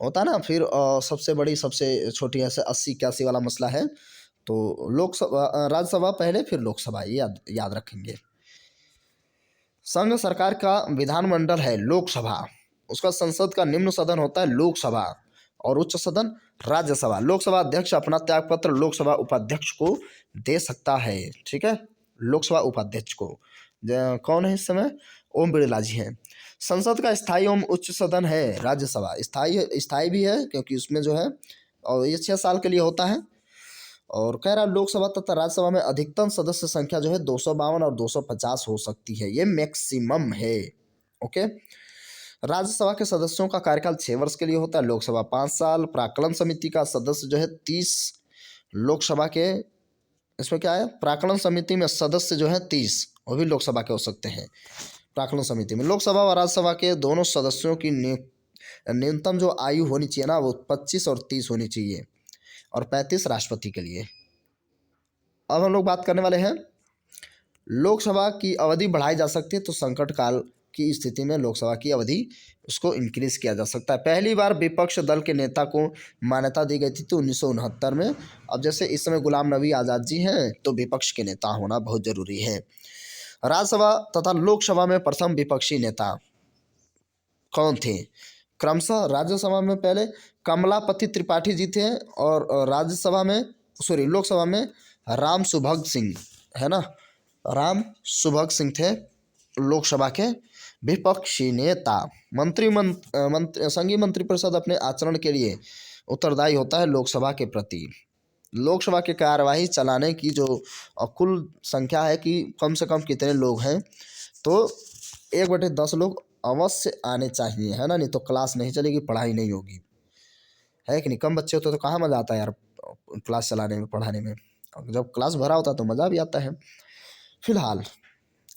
होता है ना, फिर सबसे बड़ी सबसे छोटी ऐसे 80-81 वाला मसला है। तो लोकसभा राज्यसभा पहले फिर लोकसभा, ये याद रखेंगे। संघ सरकार का विधानमंडल है लोकसभा, उसका संसद का निम्न सदन होता है लोकसभा और उच्च सदन राज्यसभा। लोकसभा अध्यक्ष अपना त्यागपत्र लोकसभा उपाध्यक्ष को दे सकता है, ठीक है। लोकसभा उपाध्यक्ष को कौन है इस समय, ओम बिरला जी हैं। संसद का स्थायी एवं उच्च सदन है राज्यसभा। स्थायी भी है क्योंकि उसमें जो है और ये 6 साल के लिए होता है। और कह रहा लोकसभा तथा राज्यसभा में अधिकतम सदस्य संख्या जो है 252 और 250 हो सकती है, ये मैक्सिमम है, ओके। राज्यसभा के सदस्यों का कार्यकाल 6 वर्ष के लिए होता है, लोकसभा 5 साल। प्राक्कलन समिति का सदस्य जो है 30, लोकसभा के इसमें क्या है, प्राक्कलन समिति में सदस्य जो है 30, वो भी लोकसभा के हो सकते हैं। प्राक्कलन समिति में लोकसभा और राज्यसभा के दोनों सदस्यों की न्यूनतम जो आयु होनी चाहिए ना, वो 25 और 30 होनी चाहिए, और 35 राष्ट्रपति के लिए। अब हम लोग बात करने वाले हैं लोकसभा की अवधि बढ़ाई जा सकती है, तो संकट काल की स्थिति में लोकसभा की अवधि उसको इंक्रीज किया जा सकता है। पहली बार विपक्ष दल के नेता को मान्यता दी गई थी तो 1969 में। अब जैसे इस समय गुलाम नबी आज़ाद जी हैं, तो विपक्ष के नेता होना बहुत जरूरी है। राज्यसभा तथा लोकसभा में प्रथम विपक्षी नेता कौन थे, क्रमशः राज्यसभा में पहले कमलापति त्रिपाठी जी थे, और लोकसभा में राम सुभग सिंह, है ना, राम सुभग सिंह थे लोकसभा के विपक्षी नेता। संघीय मंत्रिपरिषद अपने आचरण के लिए उत्तरदायी होता है लोकसभा के प्रति। लोकसभा की कार्यवाही चलाने की जो कुल संख्या है कि कम से कम कितने लोग हैं, तो 1/10 लोग अवश्य आने चाहिए, है ना, नहीं तो क्लास नहीं चलेगी, पढ़ाई नहीं होगी, है कि नहीं। कम बच्चे होते तो कहाँ मज़ा आता है यार क्लास चलाने में, पढ़ाने में। जब क्लास भरा होता है तो मज़ा भी आता है। फिलहाल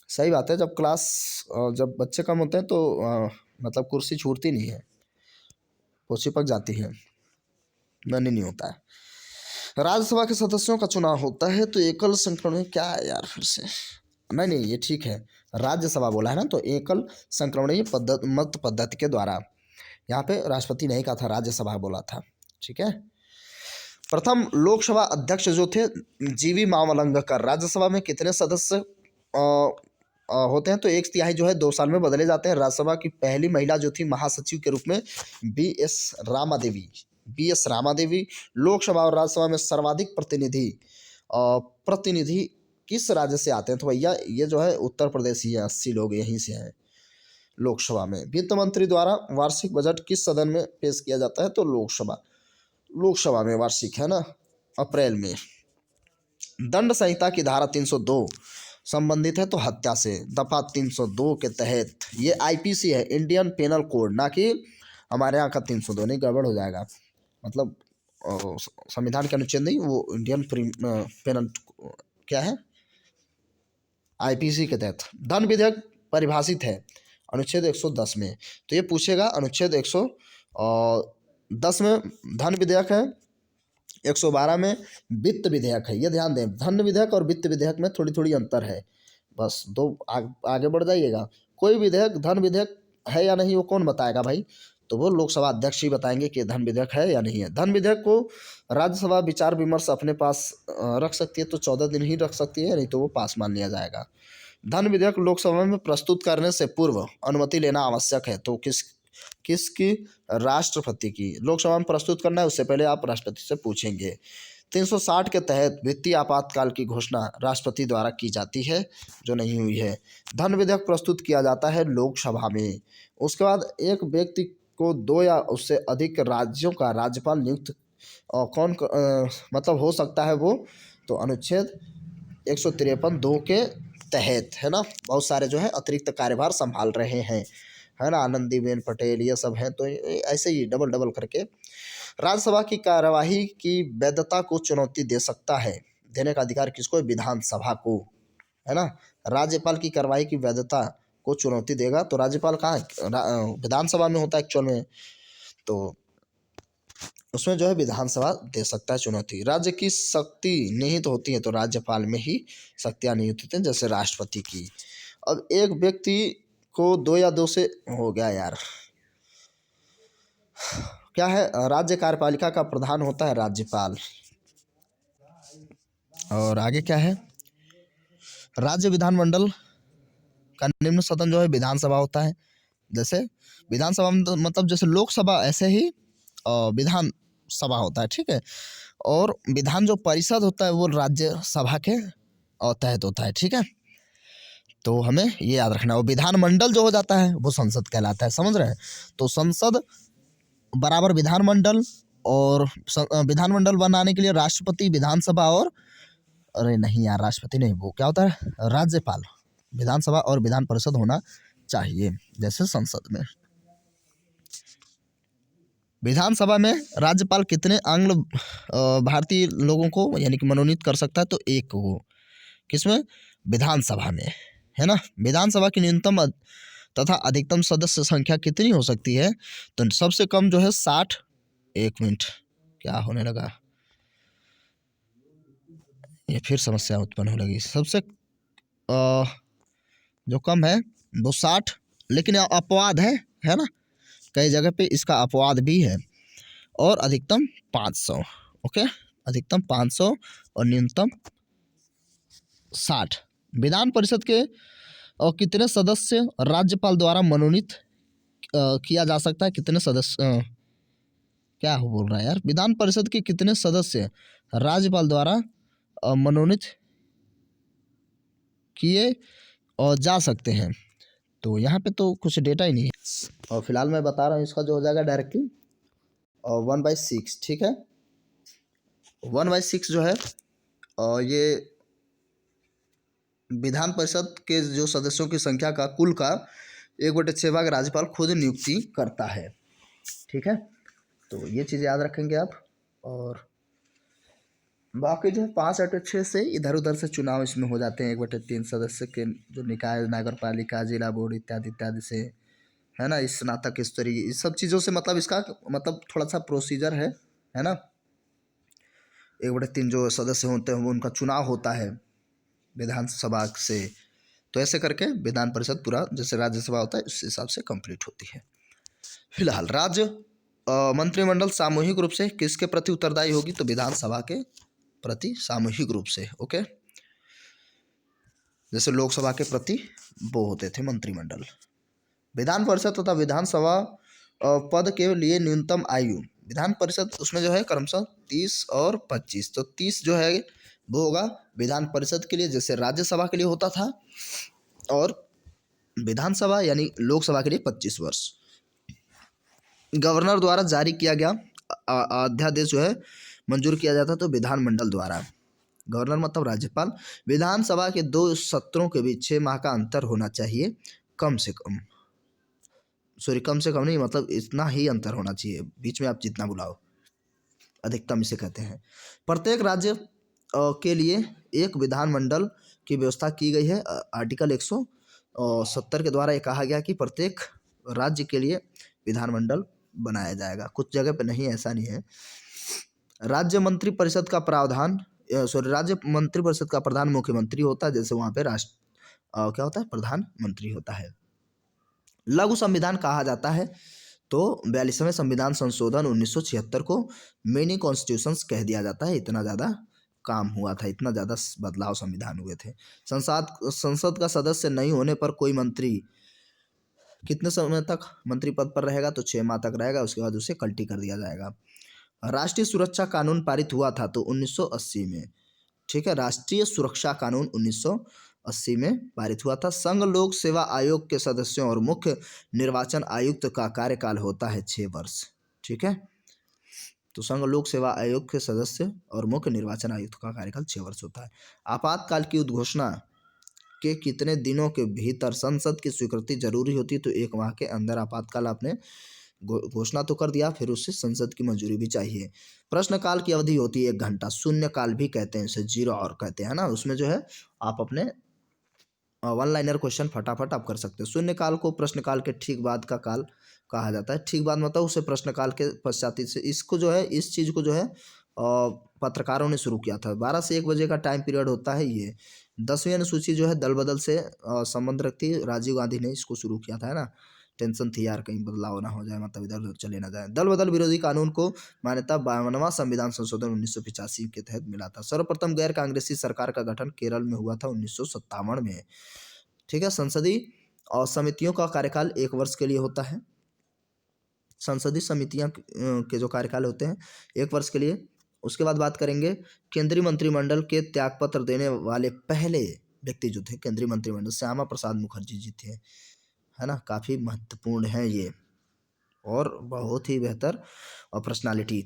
सही बात है, जब बच्चे कम होते हैं तो मतलब कुर्सी छूटती नहीं है, वो चिपक जाती है, मन ही नहीं होता है। राज्यसभा के सदस्यों का चुनाव होता है तो एकल संक्रमण, क्या है यार फिर से, नहीं ये ठीक है, राज्यसभा बोला है ना, तो एकल संक्रमणीय मत पद्धति के द्वारा, यहाँ पे राष्ट्रपति नहीं कहा था, राज्यसभा बोला था, ठीक है। प्रथम लोकसभा अध्यक्ष जो थे जीवी मावलंकर। राज्यसभा में कितने सदस्य होते हैं, तो 1/3 जो है 2 साल में बदले जाते हैं। राज्यसभा की पहली महिला जो थी महासचिव के रूप में बी.एस. रामा देवी। लोकसभा और राज्यसभा में सर्वाधिक प्रतिनिधि किस राज्य से आते हैं, तो भैया ये जो है उत्तर प्रदेश ही है, 80 लोग यहीं से हैं। लोकसभा में वित्त मंत्री द्वारा वार्षिक बजट किस सदन में पेश किया जाता है, तो लोकसभा में वार्षिक, है ना, अप्रैल में। दंड संहिता की धारा 302 संबंधित है तो हत्या से, दफा 302 के तहत। ये आईपीसी है, इंडियन पेनल कोड, ना कि हमारे यहाँ का 302, नहीं गड़बड़ हो जाएगा। मतलब संविधान के अनुच्छेद नहीं, वो इंडियन पेनल क्या है, आईपीसी के तहत धन विधेयक परिभाषित है अनुच्छेद 110 में। तो ये पूछेगा अनुच्छेद 110 में धन विधेयक है, 112 में वित्त विधेयक है। ये ध्यान दें, धन विधेयक और वित्त विधेयक में थोड़ी थोड़ी अंतर है, बस दो आगे बढ़ जाइएगा। कोई विधेयक धन विधेयक है या नहीं वो कौन बताएगा भाई, तो वो लोकसभा अध्यक्ष ही बताएंगे कि धन विधेयक है या नहीं है। धन विधेयक को राज्यसभा विचार विमर्श अपने पास रख सकती है, तो 14 दिन ही रख सकती है, नहीं तो वो पास मान लिया जाएगा। धन विधेयक लोकसभा में प्रस्तुत करने से पूर्व अनुमति लेना आवश्यक है। तो किसकी, राष्ट्रपति की। लोकसभा में प्रस्तुत करना है, उससे पहले आप राष्ट्रपति से पूछेंगे। 360 के तहत वित्तीय आपातकाल की घोषणा राष्ट्रपति द्वारा की जाती है, जो नहीं हुई है। धन विधेयक प्रस्तुत किया जाता है लोकसभा में। उसके बाद एक व्यक्ति को 2 या उससे अधिक राज्यों का राज्यपाल नियुक्त और कौन मतलब हो सकता है वो, तो अनुच्छेद 153(2) के तहत, है ना। बहुत सारे जो है अतिरिक्त कार्यभार संभाल रहे हैं, है ना, आनंदीबेन पटेल ये सब हैं। तो ऐसे ही डबल डबल करके राज्यसभा की कार्यवाही की वैधता को चुनौती दे सकता है। देने का अधिकार किसको, विधानसभा को, है ना। राज्यपाल की कार्यवाही की वैधता को चुनौती देगा, तो राज्यपाल कहाँ विधानसभा में होता है एक्चुअल में, तो उसमें जो है विधानसभा दे सकता है चुनौती। राज्य की शक्ति निहित होती है, तो राज्यपाल में ही शक्तियाँ निहित होती हैं, जैसे राष्ट्रपति की। अब एक व्यक्ति को 2 या 2 से हो गया यार, क्या है, राज्य कार्यपालिका का प्रधान होता है राज्यपाल। और आगे क्या है, राज्य विधानमंडल का निम्न सदन जो है विधानसभा होता है। जैसे विधानसभा मतलब जैसे लोकसभा, ऐसे ही विधान सभा होता है, ठीक है। और विधान जो परिषद होता है वो राज्यसभा के तहत होता है, ठीक है। तो हमें ये याद रखना है। और विधानमंडल जो हो जाता है वो संसद कहलाता है, समझ रहे हैं। तो संसद बराबर विधानमंडल, और विधानमंडल बनाने के लिए राष्ट्रपति, विधानसभा और अरे नहीं यार, राष्ट्रपति नहीं, वो क्या होता है, राज्यपाल, विधानसभा और विधान परिषद होना चाहिए, जैसे संसद में। विधानसभा में राज्यपाल कितने आंग्ल भारतीय लोगों को यानी कि मनोनीत कर सकता है, तो 1 को। किसमें, विधानसभा में, है ना। विधानसभा की न्यूनतम तथा अधिकतम सदस्य संख्या कितनी हो सकती है, तो सबसे कम जो है 60। 1 मिनट, क्या होने लगा, ये फिर समस्या उत्पन्न हो लगी। सबसे जो कम है वो 60, लेकिन अपवाद है ना, कई जगह पे इसका अपवाद भी है। और अधिकतम 500, ओके, अधिकतम 500 और न्यूनतम 60। विधान परिषद के कितने सदस्य राज्यपाल द्वारा मनोनीत किया जा सकता है, कितने सदस्य क्या हो बोल रहा है यार, विधान परिषद के कितने सदस्य राज्यपाल द्वारा मनोनीत किए और जा सकते हैं, तो यहाँ पे तो कुछ डेटा ही नहीं है। और फिलहाल मैं बता रहा हूँ, इसका जो हो जाएगा डायरेक्टली 1/6, ठीक है। 1/6 जो है ये विधान परिषद के जो सदस्यों की संख्या का कुल का 1/6 भाग राज्यपाल खुद नियुक्ति करता है, ठीक है। तो ये चीज़ याद रखेंगे आप। और बाकी जो है 5/6 से इधर उधर से चुनाव इसमें हो जाते हैं, 1/3 सदस्य के जो निकाय, नगर पालिका, जिला बोर्ड इत्यादि इत्यादि से, है ना, स्नातक स्तरीय, इस सब चीज़ों से मतलब इसका मतलब थोड़ा सा प्रोसीजर है ना। 1/3 जो सदस्य होते हैं वो उनका चुनाव होता है विधानसभा से, तो ऐसे करके विधान परिषद पूरा जैसे राज्यसभा होता है उस हिसाब से कंप्लीट होती है। फिलहाल राज्य मंत्रिमंडल सामूहिक रूप से किसके प्रति उत्तरदायी होगी, तो विधानसभा के प्रति सामूहिक रूप से, ओके। जैसे लोकसभा के प्रति वो होते थे मंत्रिमंडल। विधान परिषद तथा विधानसभा पद के लिए न्यूनतम आयु, विधान परिषद उसमें जो है क्रमशः 30 और 25, तो 30 जो है वो होगा विधान परिषद के लिए, जैसे राज्यसभा के लिए होता था, और विधानसभा यानी लोकसभा के लिए 25 वर्ष। गवर्नर द्वारा जारी किया गया अध्यादेश जो है मंजूर किया जाता तो विधानमंडल द्वारा। गवर्नर मतलब राज्यपाल। विधानसभा के 2 सत्रों के बीच 6 माह का अंतर होना चाहिए, कम से कम, कम से कम नहीं, मतलब इतना ही अंतर होना चाहिए, बीच में आप जितना बुलाओ। अधिकतम इसे कहते हैं। प्रत्येक राज्य के लिए एक विधानमंडल की व्यवस्था की गई है। आर्टिकल 170 के द्वारा ये कहा गया कि प्रत्येक राज्य के लिए विधानमंडल बनाया जाएगा। कुछ जगह पे नहीं, ऐसा नहीं है। राज्य मंत्रिपरिषद का प्रावधान राज्य मंत्रिपरिषद का प्रधान मुख्यमंत्री होता है, जैसे वहाँ पे क्या होता है, प्रधानमंत्री होता है। लघु संविधान कहा जाता है तो 42वें संविधान संशोधन 1976 को मिनी कॉन्स्टिट्यूशंस कह दिया जाता है। इतना ज़्यादा काम हुआ था, इतना ज़्यादा बदलाव संविधान हुए थे। संसद का सदस्य नहीं होने पर कोई मंत्री कितने समय तक मंत्री पद पर रहेगा, तो 6 माह तक रहेगा, उसके बाद उसे कल्टी कर दिया जाएगा। राष्ट्रीय सुरक्षा कानून पारित हुआ था तो 1980 में, ठीक है, राष्ट्रीय सुरक्षा कानून 1980 में पारित हुआ था। संघ लोक सेवा आयोग के सदस्यों और मुख्य निर्वाचन आयुक्त का कार्यकाल होता है 6 वर्ष, ठीक है। तो संघ लोक सेवा आयोग के सदस्य और मुख्य निर्वाचन आयुक्त का कार्यकाल 6 वर्ष होता है। आपातकाल की उद्घोषणा के कितने दिनों के भीतर संसद की स्वीकृति जरूरी होती है, तो 1 माह के अंदर आपातकाल आपने घोषणा तो कर दिया, फिर उससे संसद की मंजूरी भी चाहिए। प्रश्नकाल की अवधि होती है 1 घंटा, शून्यकाल भी कहते हैं इसे, 0 आवर कहते हैं ना। उसमें जो है आप अपने 1 लाइनर क्वेश्चन फटाफट आप कर सकते हैं। शून्यकाल को प्रश्नकाल के ठीक बाद का काल कहा जाता है। ठीक बाद मतलब उसे प्रश्नकाल के पश्चात से, इसको जो है, इस चीज़ को जो है पत्रकारों ने शुरू किया था। 12 से 1 बजे का टाइम पीरियड होता है ये। 10वीं अनुसूची जो है दल बदल से संबंध रखती है। राजीव गांधी ने इसको शुरू किया था, है ना। टेंशन थी यार कहीं बदलाव ना हो जाए, मतलब इधर उधर चले ना जाए। दल बदल विरोधी कानून को मान्यता 52वां संविधान संशोधन 1985 के तहत मिला था। सर्वप्रथम गैर कांग्रेसी सरकार का गठन केरल में हुआ था 1957 में, ठीक है। संसदीय और समितियों का कार्यकाल 1 वर्ष के लिए होता है। संसदीय समितियां के जो कार्यकाल होते हैं 1 वर्ष के लिए। उसके बाद बात करेंगे केंद्रीय मंत्रिमंडल के त्यागपत्र देने वाले पहले व्यक्ति जो थे केंद्रीय मंत्रिमंडल, श्यामा प्रसाद मुखर्जी जी थे, है ना। काफ़ी महत्वपूर्ण हैं ये और बहुत ही बेहतर और पर्सनालिटी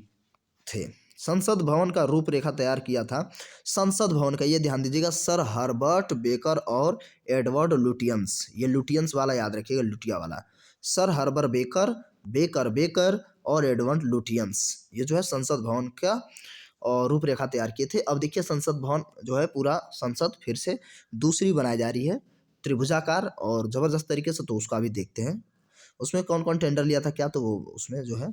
थे। संसद भवन का रूपरेखा तैयार किया था। संसद भवन का, ये ध्यान दीजिएगा, सर हर्बर्ट बेकर और एडवर्ड लुटियंस। ये लुटियंस वाला याद रखिएगा, लुटिया वाला। सर हर्बर्ट बेकर और एडवर्ड लुटियंस, ये जो है संसद भवन का रूपरेखा तैयार किए थे। अब देखिए संसद भवन जो है, पूरा संसद फिर से दूसरी बनाई जा रही है, त्रिभुजाकार और ज़बरदस्त तरीके से। तो उसका भी देखते हैं उसमें कौन कौन टेंडर लिया था क्या, तो वो उसमें जो है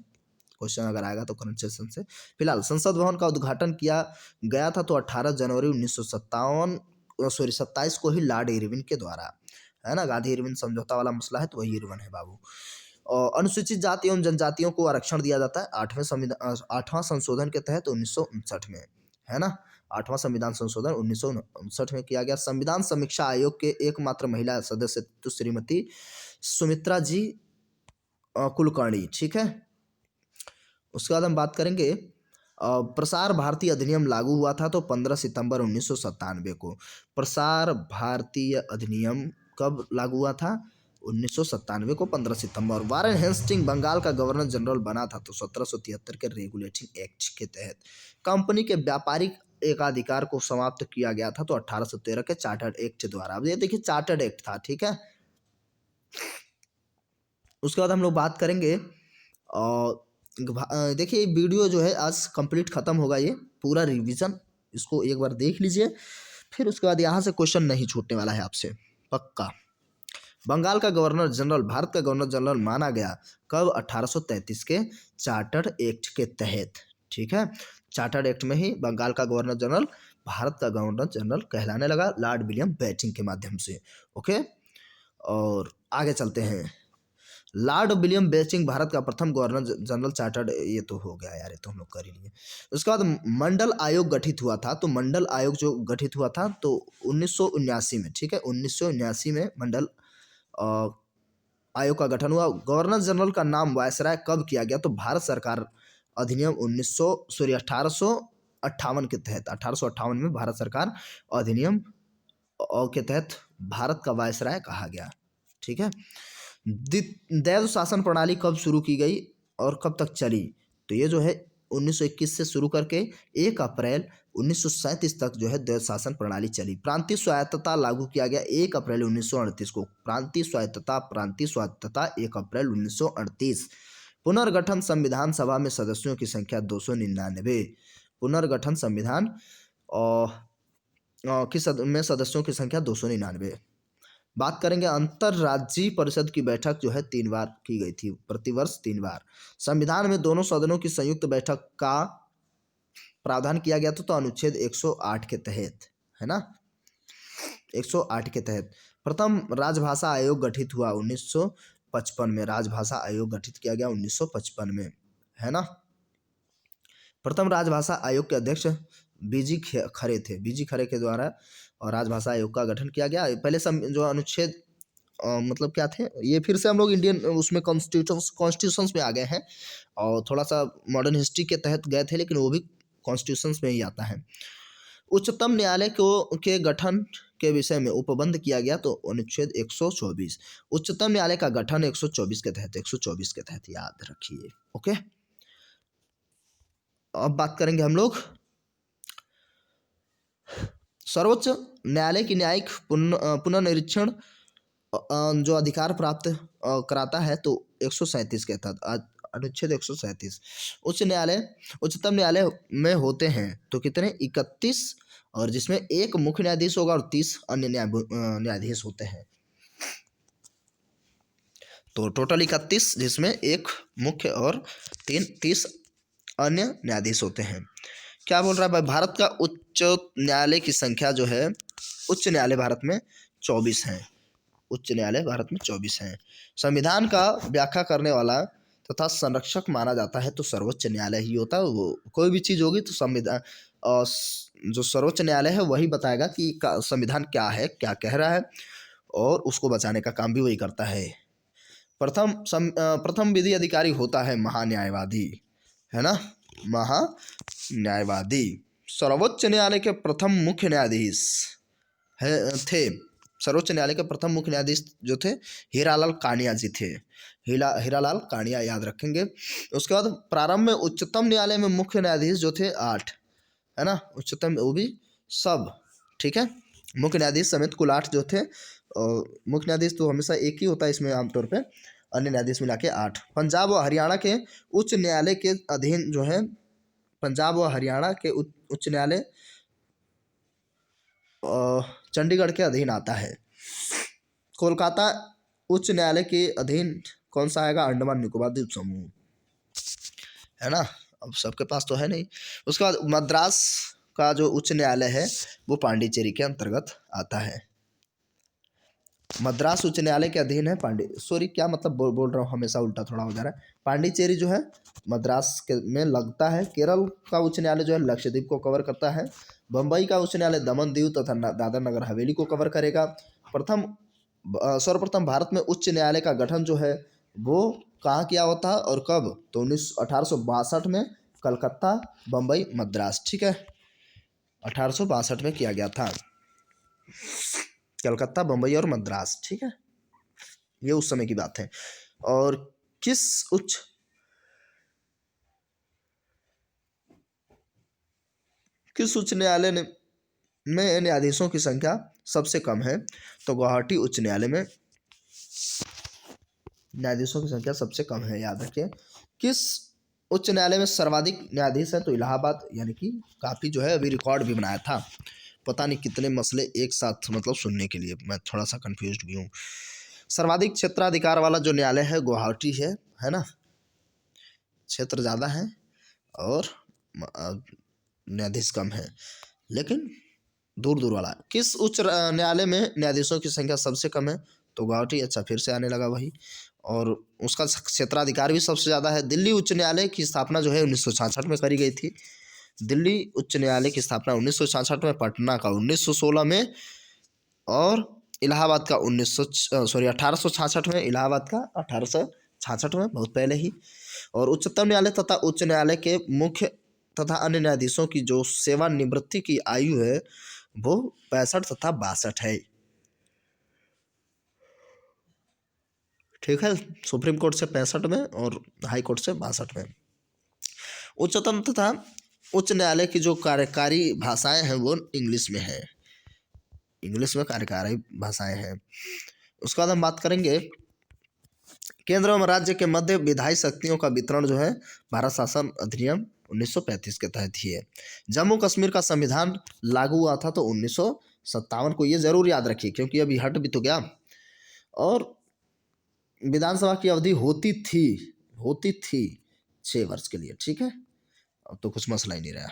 क्वेश्चन अगर आएगा तो करंट सेशन से। फिलहाल संसद भवन का उद्घाटन किया गया था तो 18 जनवरी 27 को ही लॉर्ड इरविन के द्वारा, है ना। गांधी इरविन समझौता वाला मसला है तो वही इरविन है बाबू। और अनुसूचित जाति एवं जनजातियों को आरक्षण दिया जाता है 8वां संशोधन के तहत 1959 में, है ना। 8वां संविधान संशोधन 1959 में किया गया। संविधान समीक्षा आयोग के एकमात्र महिला सदस्य तो श्रीमती सुमित्रा जी कुलकर्णी, ठीक है। उसके बाद हम बात करेंगे प्रसार भारती अधिनियम लागू हुआ था तो 15 सितंबर 1997 को। प्रसार भारतीय अधिनियम कब लागू हुआ था? 1997 को 15 सितंबर। वारेन हेस्टिंग बंगाल का गवर्नर जनरल बना था तो 1773 के रेगुलेटिंग एक्ट के तहत। कंपनी के व्यापारिक एकाधिकार को समाप्त किया गया था तो 1813 के चार्टर्ड एक्ट द्वारा। अब ये देखिए चार्टर्ड एक्ट था, ठीक है। उसके बाद हम लोग बात करेंगे देखिए वीडियो जो है आज कंप्लीट ख़त्म होगा, ये पूरा रिवीजन इसको एक बार देख लीजिए, फिर उसके बाद यहाँ से क्वेश्चन नहीं छूटने वाला है आपसे पक्का। बंगाल का गवर्नर जनरल भारत का गवर्नर जनरल माना गया कब? 1833 के चार्टर्ड एक्ट के तहत, ठीक है। चार्टर्ड एक्ट में ही बंगाल का गवर्नर जनरल भारत का गवर्नर जनरल कहलाने लगा लॉर्ड विलियम बेंटिंक के माध्यम से, ओके। और आगे चलते हैं। लॉर्ड विलियम बेंटिंक भारत का प्रथम गवर्नर जनरल चार्टर्ड, ये तो हो गया यार, ये तो हम लोग कर ही लिए। उसके बाद मंडल आयोग गठित हुआ था तो मंडल आयोग जो गठित हुआ था तो 1979 में, ठीक है। 1979 में मंडल आयोग का गठन हुआ। गवर्नर जनरल का नाम वायसराय कब किया गया? तो भारत सरकार अधिनियम 1858 के तहत, 1858 में भारत सरकार अधिनियम के तहत भारत का वायसराय कहा गया, ठीक है। दैव शासन प्रणाली कब शुरू की गई और कब तक चली? तो ये जो है 1921 से शुरू करके 1 अप्रैल 1937 तक जो है दैव शासन प्रणाली चली। प्रांतीय स्वायत्तता लागू किया गया 1 अप्रैल 1938 को। प्रांतीय स्वायत्तता 1 अप्रैल 1938। पुनर्गठन संविधान सभा में सदस्यों की संख्या 299। पुनर्गठन संविधान में सदस्यों की संख्या 299। बात करेंगे अंतर्राज्यीय परिषद की बैठक जो है 3 बार की गई थी, प्रतिवर्ष 3 बार। संविधान में दोनों सदनों की संयुक्त बैठक का प्रावधान किया गया था तो अनुच्छेद 108 के तहत, है ना, 108 के तहत। प्रथम राजभाषा आयोग गठित हुआ 1955 में। राजभाषा आयोग गठित किया गया 1955 में, है ना। प्रथम राजभाषा आयोग के अध्यक्ष बीजी खरे थे। बीजी खरे के द्वारा और राजभाषा आयोग का गठन किया गया। पहले जो अनुच्छेद मतलब क्या थे, ये फिर से हम लोग इंडियन उसमें कॉन्स्टिट्यूशंस में आ गए हैं और थोड़ा सा मॉडर्न हिस्ट्री के तहत गए थे, लेकिन वो भी कॉन्स्टिट्यूशंस में ही आता है। उच्चतम न्यायालय को के गठन के विषय में उपबंध किया गया तो अनुच्छेद 124। उच्चतम न्यायालय का गठन 124 के तहत, 124 के तहत याद रखिए। ओके, अब बात करेंगे हम लोग सर्वोच्च न्यायालय की न्यायिक पुनर्निरीक्षण जो अधिकार प्राप्त कराता है तो 137 के तहत, अनुच्छेद 137। उच्चतम न्यायालय में होते हैं तो कितने, 31, और जिसमें एक मुख्य न्यायाधीश होगा और 30 अन्य न्यायाधीश होते हैं। तो टोटल 31, जिसमें एक मुख्य और 30 अन्य न्यायाधीश होते हैं। क्या बोल रहा है भाई, भारत का उच्च न्यायालय की संख्या जो है, उच्च न्यायालय भारत में 24 हैं। उच्च न्यायालय भारत में 24 हैं। संविधान का व्याख्या करने वाला तथा संरक्षक माना जाता है तो सर्वोच्च न्यायालय ही होता है। वो कोई भी चीज़ होगी तो संविधान, जो सर्वोच्च न्यायालय है वही बताएगा कि संविधान क्या है, क्या कह रहा है, और उसको बचाने का काम भी वही करता है। प्रथम विधि अधिकारी होता है महान्यायवादी, है ना, महान्यायवादी। सर्वोच्च न्यायालय के प्रथम मुख्य न्यायाधीश थे, सर्वोच्च न्यायालय के प्रथम मुख्य न्यायाधीश जो थे हीरालाल कानिया जी थे। हीरालाल कानिया याद रखेंगे। उसके बाद प्रारंभ में उच्चतम न्यायालय में मुख्य न्यायाधीश जो थे 8, है ना, उच्चतम, वो भी सब, ठीक है, मुख्य न्यायाधीश समेत कुल 8 जो थे। मुख्य न्यायाधीश तो हमेशा एक ही होता है इसमें आमतौर पे, अन्य न्यायाधीश मिला के 8। पंजाब व हरियाणा के उच्च न्यायालय के अधीन जो है, पंजाब व हरियाणा के उच्च न्यायालय चंडीगढ़ के अधीन आता है। कोलकाता उच्च न्यायालय के अधीन कौन सा आएगा, अंडमान निकोबार द्वीप समूह, है ना, अब सबके पास तो है नहीं। उसके बाद मद्रास का जो उच्च न्यायालय है वो पांडिचेरी के अंतर्गत आता है। मद्रास उच्च न्यायालय के अधीन है क्या मतलब बोल रहा हूँ, हमेशा उल्टा थोड़ा हो जा रहा है। पांडिचेरी जो है मद्रास के में लगता है। केरल का उच्च न्यायालय जो है लक्षद्वीप को कवर करता है। बम्बई का उच्च न्यायालय दमन दीव तथा दादर नगर हवेली को कवर करेगा। सर्वप्रथम भारत में उच्च न्यायालय का गठन जो है वो कहाँ किया होता है और कब, तो 1862 में कलकत्ता, बम्बई, मद्रास, ठीक है, 1862 में किया गया था, कलकत्ता, बम्बई और मद्रास, ठीक है, ये उस समय की बात है। और किस उच्च न्यायालय में न्यायाधीशों की संख्या सबसे कम है, तो गुवाहाटी उच्च न्यायालय में न्यायाधीशों की संख्या सबसे कम है, याद रखिए। किस उच्च न्यायालय में सर्वाधिक न्यायाधीश है, तो इलाहाबाद, यानी कि काफ़ी जो है अभी रिकॉर्ड भी बनाया था, पता नहीं कितने मसले एक साथ मतलब सुनने के लिए मैं थोड़ा सा कंफ्यूज भी हूँ। सर्वाधिक क्षेत्राधिकार वाला जो न्यायालय है गुवाहाटी है ना, क्षेत्र ज़्यादा है और न्यायाधीश कम है, लेकिन दूर दूर वाला। किस उच्च न्यायालय में न्यायाधीशों की संख्या सबसे कम है, तो गुवाहाटी, अच्छा फिर से आने लगा वही, और उसका क्षेत्राधिकार भी सबसे ज़्यादा है। दिल्ली उच्च न्यायालय की स्थापना जो है 1966 में करी गई थी। दिल्ली उच्च न्यायालय की स्थापना 1966 में, पटना का 1916 में, और इलाहाबाद का 1866 में, इलाहाबाद का 1866 में, बहुत पहले ही। और उच्चतम न्यायालय तथा उच्च न्यायालय के मुख्य तथा अन्य न्यायाधीशों की जो सेवानिवृत्ति की आयु है वो 65 तथा 62 है, ठीक है, सुप्रीम कोर्ट से 65 में और हाई कोर्ट से 62 में। उच्चतम तथा उच्च न्यायालय की जो कार्यकारी भाषाएं हैं वो इंग्लिश में है, इंग्लिश में कार्यकारी भाषाएं हैं। उसके बाद हम बात करेंगे केंद्र एवं राज्य के मध्य विधायी शक्तियों का वितरण जो है भारत शासन अधिनियम 1935 के तहत ही है। जम्मू कश्मीर का संविधान लागू हुआ था तो 1957 को, ये जरूर याद रखिए क्योंकि अभी हट भी तो गया। और विधानसभा की अवधि होती थी 6 वर्ष के लिए, ठीक है। अब तो कुछ मसला ही नहीं रहा।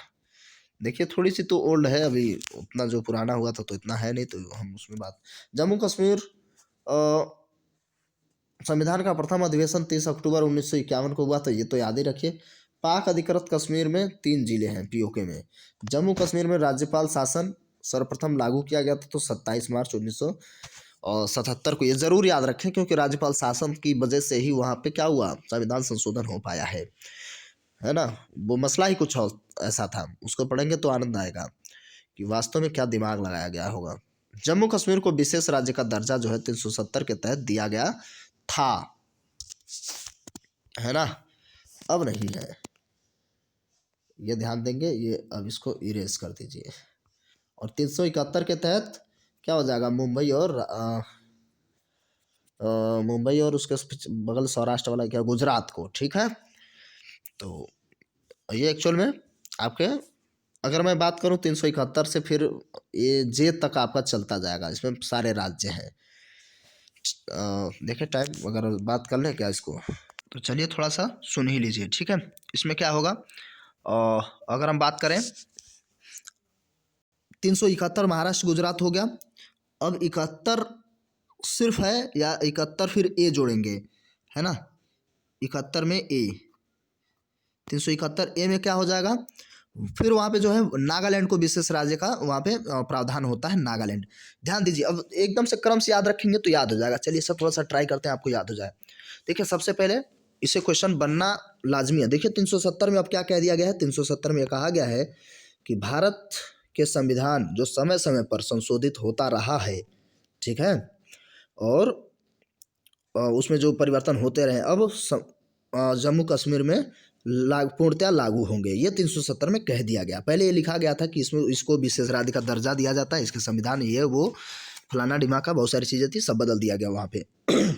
देखिए थोड़ी सी तो ओल्ड है अभी, उतना जो पुराना हुआ था तो इतना है नहीं, तो हम उसमें बात। जम्मू कश्मीर संविधान का प्रथम अधिवेशन 30 अक्टूबर 1951 को हुआ था, ये तो याद ही रखिए। पाक अधिकृत कश्मीर में 3 जिले हैं पीओके में। जम्मू कश्मीर में राज्यपाल शासन सर्वप्रथम लागू किया गया था तो 27 मार्च 1977 को, ये जरूर याद रखें क्योंकि राज्यपाल शासन की वजह से ही वहाँ पे क्या हुआ, संविधान संशोधन हो पाया है ना। वो मसला ही कुछ ऐसा था, उसको पढ़ेंगे तो आनंद आएगा कि वास्तव में क्या दिमाग लगाया गया होगा। जम्मू कश्मीर को विशेष राज्य का दर्जा जो है 370 के तहत दिया गया था, है ना, अब नहीं है, ये ध्यान देंगे। ये अब इसको इरेज कर दीजिए। और 371 के तहत क्या हो जाएगा, मुंबई और उसके बगल सौराष्ट्र वाला क्या, गुजरात को, ठीक है। तो ये एक्चुअल में आपके, अगर मैं बात करूँ 371 से फिर ये जे तक आपका चलता जाएगा, इसमें सारे राज्य हैं। देखिए टाइम अगर बात कर लें क्या इसको, तो चलिए थोड़ा सा सुन ही लीजिए, ठीक है। इसमें क्या होगा, अगर हम बात करें 371 महाराष्ट्र गुजरात हो गया। अब 71 सिर्फ है या 71 फिर ए जोड़ेंगे, है ना। 71 में ए, 371 ए में क्या हो जाएगा, फिर वहाँ पे जो है नागालैंड को विशेष राज्य का वहाँ पे प्रावधान होता है, नागालैंड। ध्यान दीजिए, अब एकदम से क्रम से याद रखेंगे तो याद हो जाएगा। चलिए सब थोड़ा सा ट्राई करते हैं आपको याद हो जाए। देखिए सबसे पहले इसे क्वेश्चन बनना लाजमी है। देखिए 370 में अब क्या कह दिया गया है, 370 में कहा गया है कि भारत के संविधान जो समय समय पर संशोधित होता रहा है, ठीक है, और उसमें जो परिवर्तन होते रहे, अब जम्मू कश्मीर में पूर्णतः लागू होंगे, ये 370 में कह दिया गया। पहले ये लिखा गया था कि इसमें इसको विशेष राज्य का दर्जा दिया जाता है, इसके संविधान ये वो फलाना डिमाका बहुत सारी चीज़ें थी, सब बदल दिया गया वहाँ पे,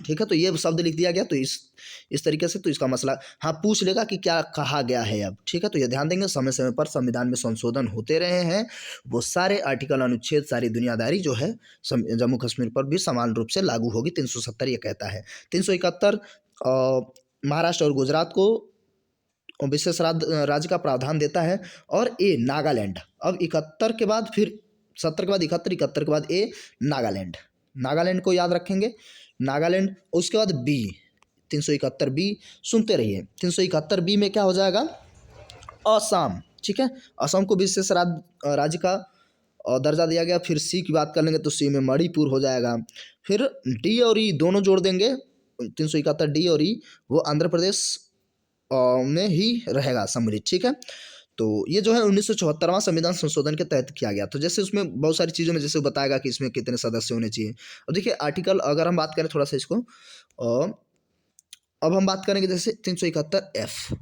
ठीक है। तो ये शब्द लिख दिया गया, तो इस तरीके से तो इसका मसला, हाँ पूछ लेगा कि क्या कहा गया है अब, ठीक है। तो ये ध्यान देंगे, समय समय पर संविधान में संशोधन होते रहे हैं, वो सारे आर्टिकल अनुच्छेद सारी दुनियादारी जो है जम्मू कश्मीर पर भी समान रूप से लागू होगी, 370 ये कहता है। 371 महाराष्ट्र और गुजरात को विशेष राज्य का प्रावधान देता है, और ए नागालैंड। अब 71 के बाद फिर 70 के बाद 71 के बाद ए नागालैंड को याद रखेंगे, नागालैंड। उसके बाद बी 371 बी, सुनते रहिए। 371 बी में क्या हो जाएगा, असम, ठीक है, असम को विशेष राज्य का दर्जा दिया गया। फिर सी की बात कर लेंगे तो सी में मणिपुर हो जाएगा। फिर डी और ई दोनों जोड़ देंगे, 371 डी और ई, वो आंध्र प्रदेश में ही रहेगा सम्मिलित, ठीक है। तो ये जो है 1974वां संविधान संशोधन के तहत किया गया। तो जैसे उसमें बहुत सारी चीज़ों में जैसे बताएगा कि इसमें कितने सदस्य होने चाहिए। अब देखिए आर्टिकल, अगर हम बात करें थोड़ा सा इसको, अब हम बात करेंगे जैसे 371 एफ,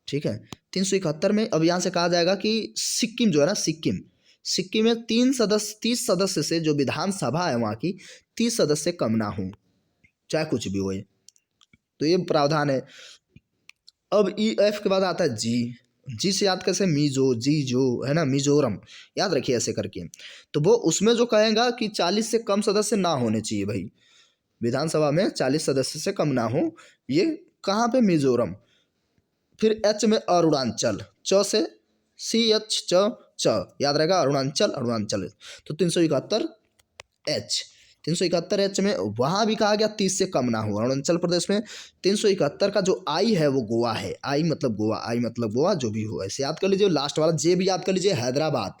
ठीक है। 371 में अब यहाँ से कहा जाएगा कि सिक्किम जो है ना, सिक्किम में 30 सदस्य से जो विधानसभा है वहाँ की 30 सदस्य कम ना हो, चाहे कुछ भी हो, तो ये प्रावधान है। अब ई एफ के बाद आता है जी से याद कैसे, जीजो है ना, मिजोरम, याद रखिए ऐसे करके। तो वो उसमें जो कहेगा कि 40 से कम सदस्य ना होने चाहिए भाई, विधानसभा में 40 सदस्य से कम ना हो, ये कहाँ पे, मिजोरम। फिर एच में अरुणाचल, च से CH याद रहेगा, अरुणाचल। तो 371 एच में वहाँ भी कहा गया 30 से कम ना हो, अरुणाचल प्रदेश में। 371 का जो आई है वो गोवा है, आई मतलब गोवा, जो भी हो ऐसे याद कर लीजिए। लास्ट वाला जे भी याद कर लीजिए, हैदराबाद,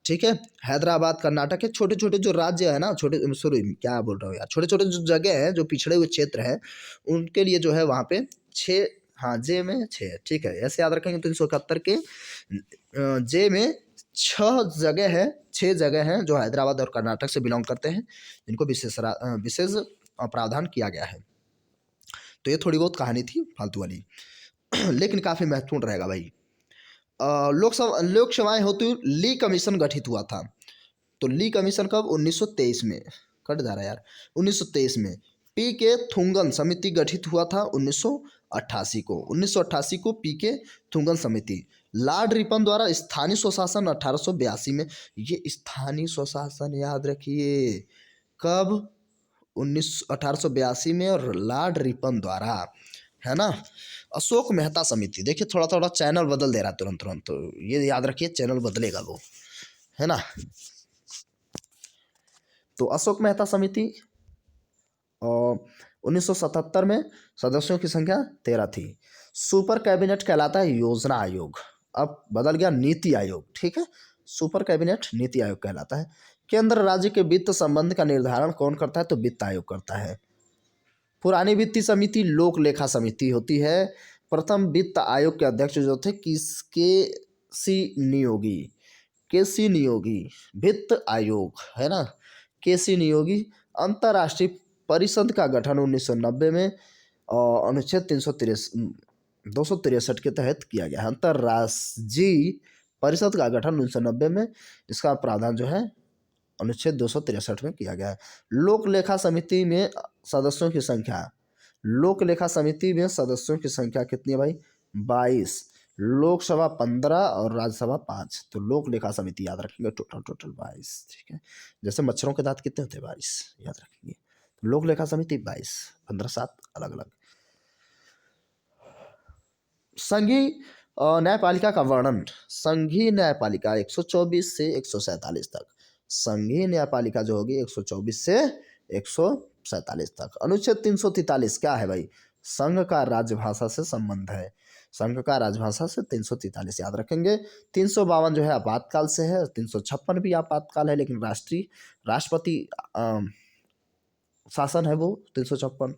ठीक है, हैदराबाद कर्नाटक है। छोटे छोटे जो राज्य है ना, क्या बोल रहा हूँ यार, छोटे छोटे जो जगह हैं, जो पिछड़े हुए क्षेत्र हैं, उनके लिए जो है वहाँ पे 6, हाँ जे में 6, ठीक है, ऐसे याद रखेंगे। 371 के जे में 6 जगह हैं जो हैदराबाद और कर्नाटक से बिलोंग करते हैं, जिनको विशेष प्रावधान किया गया है। तो ये थोड़ी बहुत कहानी थी फालतू वाली लेकिन काफ़ी महत्वपूर्ण रहेगा भाई। लोकसभाएं होती ली कमीशन गठित हुआ था। तो ली कमीशन कब, 1923 में, कट जा रहा है यार, 1923 में। पी के थुंगन समिति गठित हुआ था 1988 को। 1988 को पी के थुंगन समिति। लॉर्ड रिपन द्वारा स्थानीय स्वशासन 1882 में। ये स्थानीय स्वशासन याद रखिए कब, 1882 में, और लॉर्ड रिपन द्वारा, है ना। अशोक मेहता समिति, देखिए थोड़ा थोड़ा चैनल बदल दे रहा है तुरंत तुरंत, तो ये याद रखिए चैनल बदलेगा वो, है ना। तो अशोक मेहता समिति और 1977 में सदस्यों की संख्या 13 थी। सुपर कैबिनेट कहलाता है योजना आयोग, अब बदल गया नीति आयोग, ठीक है। सुपर कैबिनेट नीति आयोग कहलाता है। केंद्र राज्य के वित्त संबंध का निर्धारण कौन करता है, तो वित्त आयोग करता है। पुरानी वित्तीय समिति लोक लेखा समिति होती है। प्रथम वित्त आयोग के अध्यक्ष जो थे किसके, सी नियोगी, के सी नियोगी, वित्त आयोग, है ना, के सी नियोगी। अंतर्राष्ट्रीय परिषद का गठन 1990 में अनुच्छेद 263 के तहत किया गया है। अंतर्राष्ट्रीय परिषद का गठन 1990 में, इसका प्रावधान जो है अनुच्छेद 263 में किया गया है। लोक लेखा समिति में सदस्यों की संख्या, लोक लेखा समिति में सदस्यों की संख्या कितनी है भाई, 22। लोकसभा 15 और राज्यसभा 5। तो लोक लेखा समिति याद रखेंगे टोटल 22, ठीक है। जैसे मच्छरों के दांत कितने होते हैं, 22 याद रखेंगे। लोक लेखा समिति 22, 15 7 अलग अलग। संघीय न्यायपालिका का वर्णन। संघीय न्यायपालिका 124 से 147 तक। संघीय न्यायपालिका जो होगी 124 से 147 तक। अनुच्छेद 343 क्या है भाई, संघ का राजभाषा से संबंध है। संघ का राजभाषा से 343 याद रखेंगे। 352 जो है आपातकाल से है, 356 भी आपातकाल है, लेकिन राष्ट्रपति शासन है वो 356।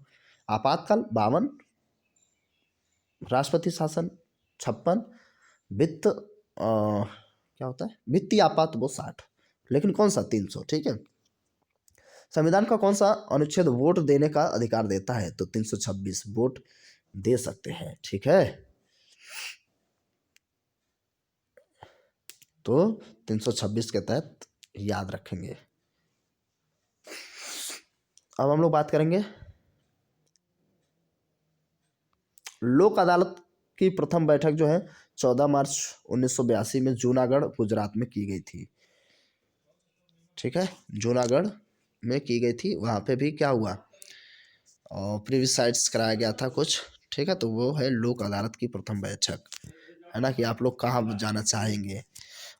आपातकाल 52, राष्ट्रपति शासन 56, वित्त क्या होता है, वित्तीय आपात वो 60, लेकिन कौन सा 300, ठीक है। संविधान का कौन सा अनुच्छेद वोट देने का अधिकार देता है, तो 326 वोट दे सकते हैं, ठीक है। तो 326 के तहत याद रखेंगे। अब हम लोग बात करेंगे लोक अदालत की प्रथम बैठक जो है 14 मार्च 1982 में जूनागढ़ गुजरात में की गई थी, ठीक है। जूनागढ़ में की गई थी, वहाँ पे भी क्या हुआ, प्रीविसाइड्स कराया गया था कुछ, ठीक है। तो वो है लोक अदालत की प्रथम बैठक, है ना, कि आप लोग कहाँ जाना चाहेंगे।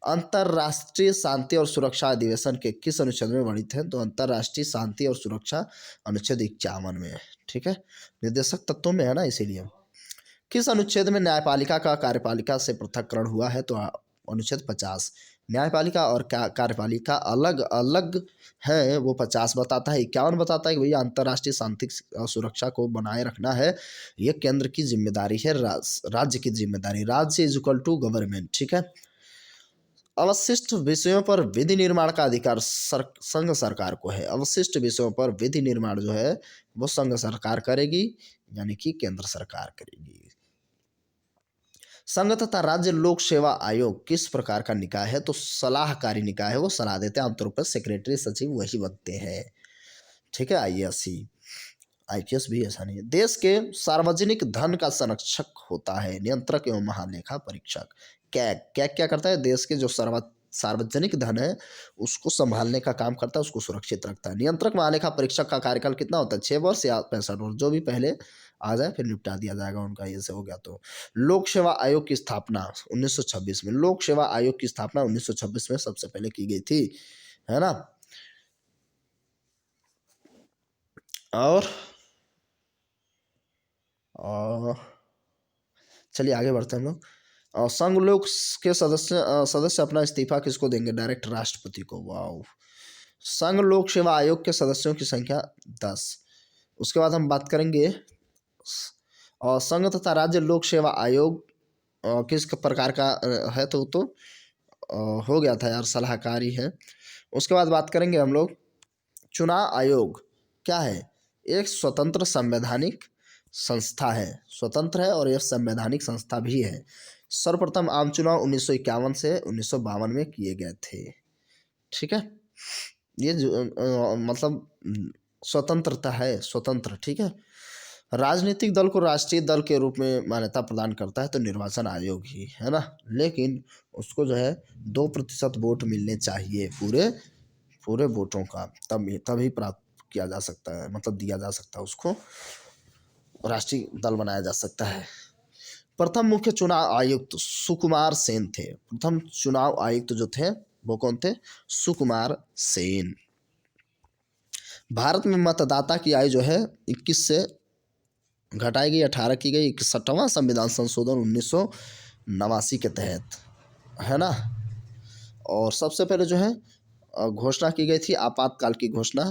अंतर्राष्ट्रीय शांति और सुरक्षा अधिवेशन के किस अनुच्छेद में वर्णित है, तो अंतर्राष्ट्रीय शांति और सुरक्षा अनुच्छेद 51 में, ठीक है। निर्देशक तत्वों में है ना, इसीलिए। किस अनुच्छेद में न्यायपालिका का कार्यपालिका से पृथक्करण हुआ है, तो अनुच्छेद 50। न्यायपालिका और कार्यपालिका अलग अलग है, वो 50 बताता है। 51 बताता है कि भैया अंतर्राष्ट्रीय शांति और सुरक्षा को बनाए रखना है, ये केंद्र की जिम्मेदारी है, राज्य की जिम्मेदारी। राज्य इज इक्वल टू गवर्नमेंट, ठीक है। अवशिष्ट विषयों पर विधि निर्माण का अधिकार संघ सरकार को है। अवशिष्ट विषयों पर विधि निर्माण जो है वो संघ सरकार करेगी, यानी कि केंद्र सरकार करेगी। संघ तथा राज्य लोक सेवा आयोग किस प्रकार का निकाय है, तो सलाहकारी निकाय है, वो सलाह देते हैं। आमतौर पर सेक्रेटरी सचिव वही बनते हैं, ठीक है। आईएएस भी ऐसा नहीं है। देश के सार्वजनिक धन का संरक्षक होता है नियंत्रक एवं महालेखा परीक्षक। क्या करता है, देश के जो सार्वजनिक धन है उसको संभालने का काम करता है, उसको सुरक्षित रखता है। नियंत्रक महालेखा परीक्षक का कार्यकाल कितना होता है, 6 वर्ष या 65 वर्ष, जो भी पहले आ जाए फिर निपटा दिया जाएगा उनका, ये से हो गया। तो लोक सेवा आयोग की स्थापना 1926 में। लोक सेवा आयोग की स्थापना 1926 में सबसे पहले की गई थी, है ना। और चलिए आगे बढ़ते हैं हम लोग। संघ लोक के सदस्य अपना इस्तीफा किसको देंगे, डायरेक्ट राष्ट्रपति को। वाह। संघ लोक सेवा आयोग के सदस्यों की संख्या 10। उसके बाद हम बात करेंगे संघ तथा राज्य लोक सेवा आयोग किस प्रकार का है, तो हो गया था यार, सलाहकारी है। उसके बाद बात करेंगे हम लोग चुनाव आयोग क्या है, एक स्वतंत्र संवैधानिक संस्था है, स्वतंत्र है और यह संवैधानिक संस्था भी है। सर्वप्रथम आम चुनाव 1951 से 1952 में किए गए थे, ठीक है। ये मतलब स्वतंत्रता है, स्वतंत्र, ठीक है। राजनीतिक दल को राष्ट्रीय दल के रूप में मान्यता प्रदान करता है तो निर्वाचन आयोग ही, है ना। लेकिन उसको जो है 2% वोट मिलने चाहिए पूरे पूरे वोटों का, तभी प्राप्त किया जा सकता है, मतलब दिया जा सकता है उसको, राष्ट्रीय दल बनाया जा सकता है। प्रथम मुख्य चुनाव आयुक्त सुकुमार सेन थे। प्रथम चुनाव आयुक्त जो थे वो कौन थे? सुकुमार सेन। भारत में मतदाता की आयु जो है 21 से घटाई गई, 18 की गई, 61वां संविधान संशोधन 1989 के तहत, है ना। और सबसे पहले जो है घोषणा की गई थी आपातकाल की घोषणा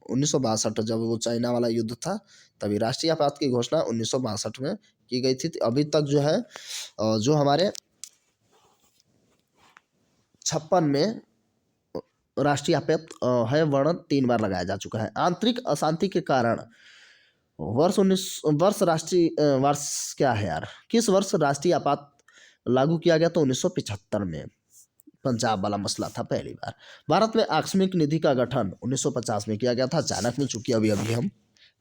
1962, जब वो चाइना वाला युद्ध था तभी राष्ट्रीय आपात की घोषणा 1962 में की गई थी। अभी तक जो है जो हमारे 56 में राष्ट्रीय आपात है वर्णन 3 बार लगाया जा चुका है। आंतरिक अशांति के कारण वर्ष राष्ट्रीय वर्ष क्या है यार, किस वर्ष राष्ट्रीय आपात लागू किया गया? तो 1975 में। पंजाब वाला मसला था पहली बार। भारत में आकस्मिक निधि का गठन 1950 में किया गया था, अचानक में, चूंकि अभी अभी हम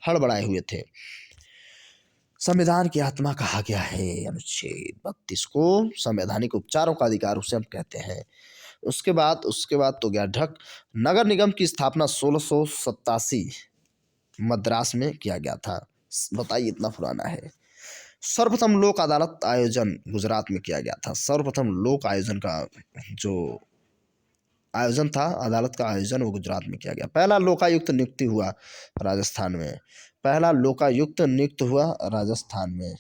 हड़बड़ाए हुए थे। संविधान की आत्मा कहा गया है अनुच्छेद 32 को, संवैधानिक उपचारों का अधिकार उसे हम कहते हैं। उसके बाद तो गया ढक। नगर निगम की स्थापना 1687 मद्रास में किया गया था। बताइए, इतना पुराना है। सर्वप्रथम लोक अदालत आयोजन गुजरात में किया गया था। सर्वप्रथम लोक आयोजन का जो आयोजन था, अदालत का आयोजन, वो गुजरात में किया गया। पहला लोकायुक्त नियुक्ति हुआ राजस्थान में। पहला लोकायुक्त नियुक्त हुआ राजस्थान में।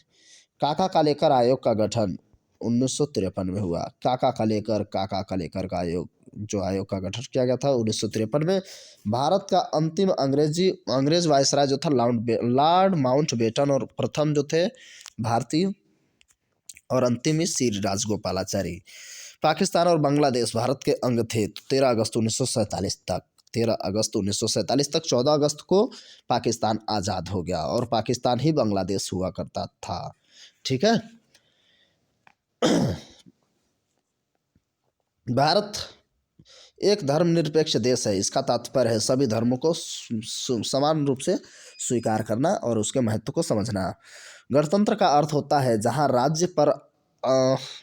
काका कालेकर आयोग का गठन 1953 में हुआ। काका कालेकर का आयोग का गठन किया गया था 1953 में। भारत का अंतिम अंग्रेज वायसराय जो था लॉर्ड माउंटबेटन, और प्रथम जो थे भारतीय और अंतिम ही श्री राजगोपालाचारी। पाकिस्तान और बांग्लादेश भारत के अंग थे 13 अगस्त 1947 तक। 13 अगस्त 1947 तक, 14 अगस्त को पाकिस्तान आज़ाद हो गया और पाकिस्तान ही बांग्लादेश हुआ करता था, ठीक है। भारत एक धर्मनिरपेक्ष देश है। इसका तात्पर्य है सभी धर्मों को समान रूप से स्वीकार करना और उसके महत्व को समझना। गणतंत्र का अर्थ होता है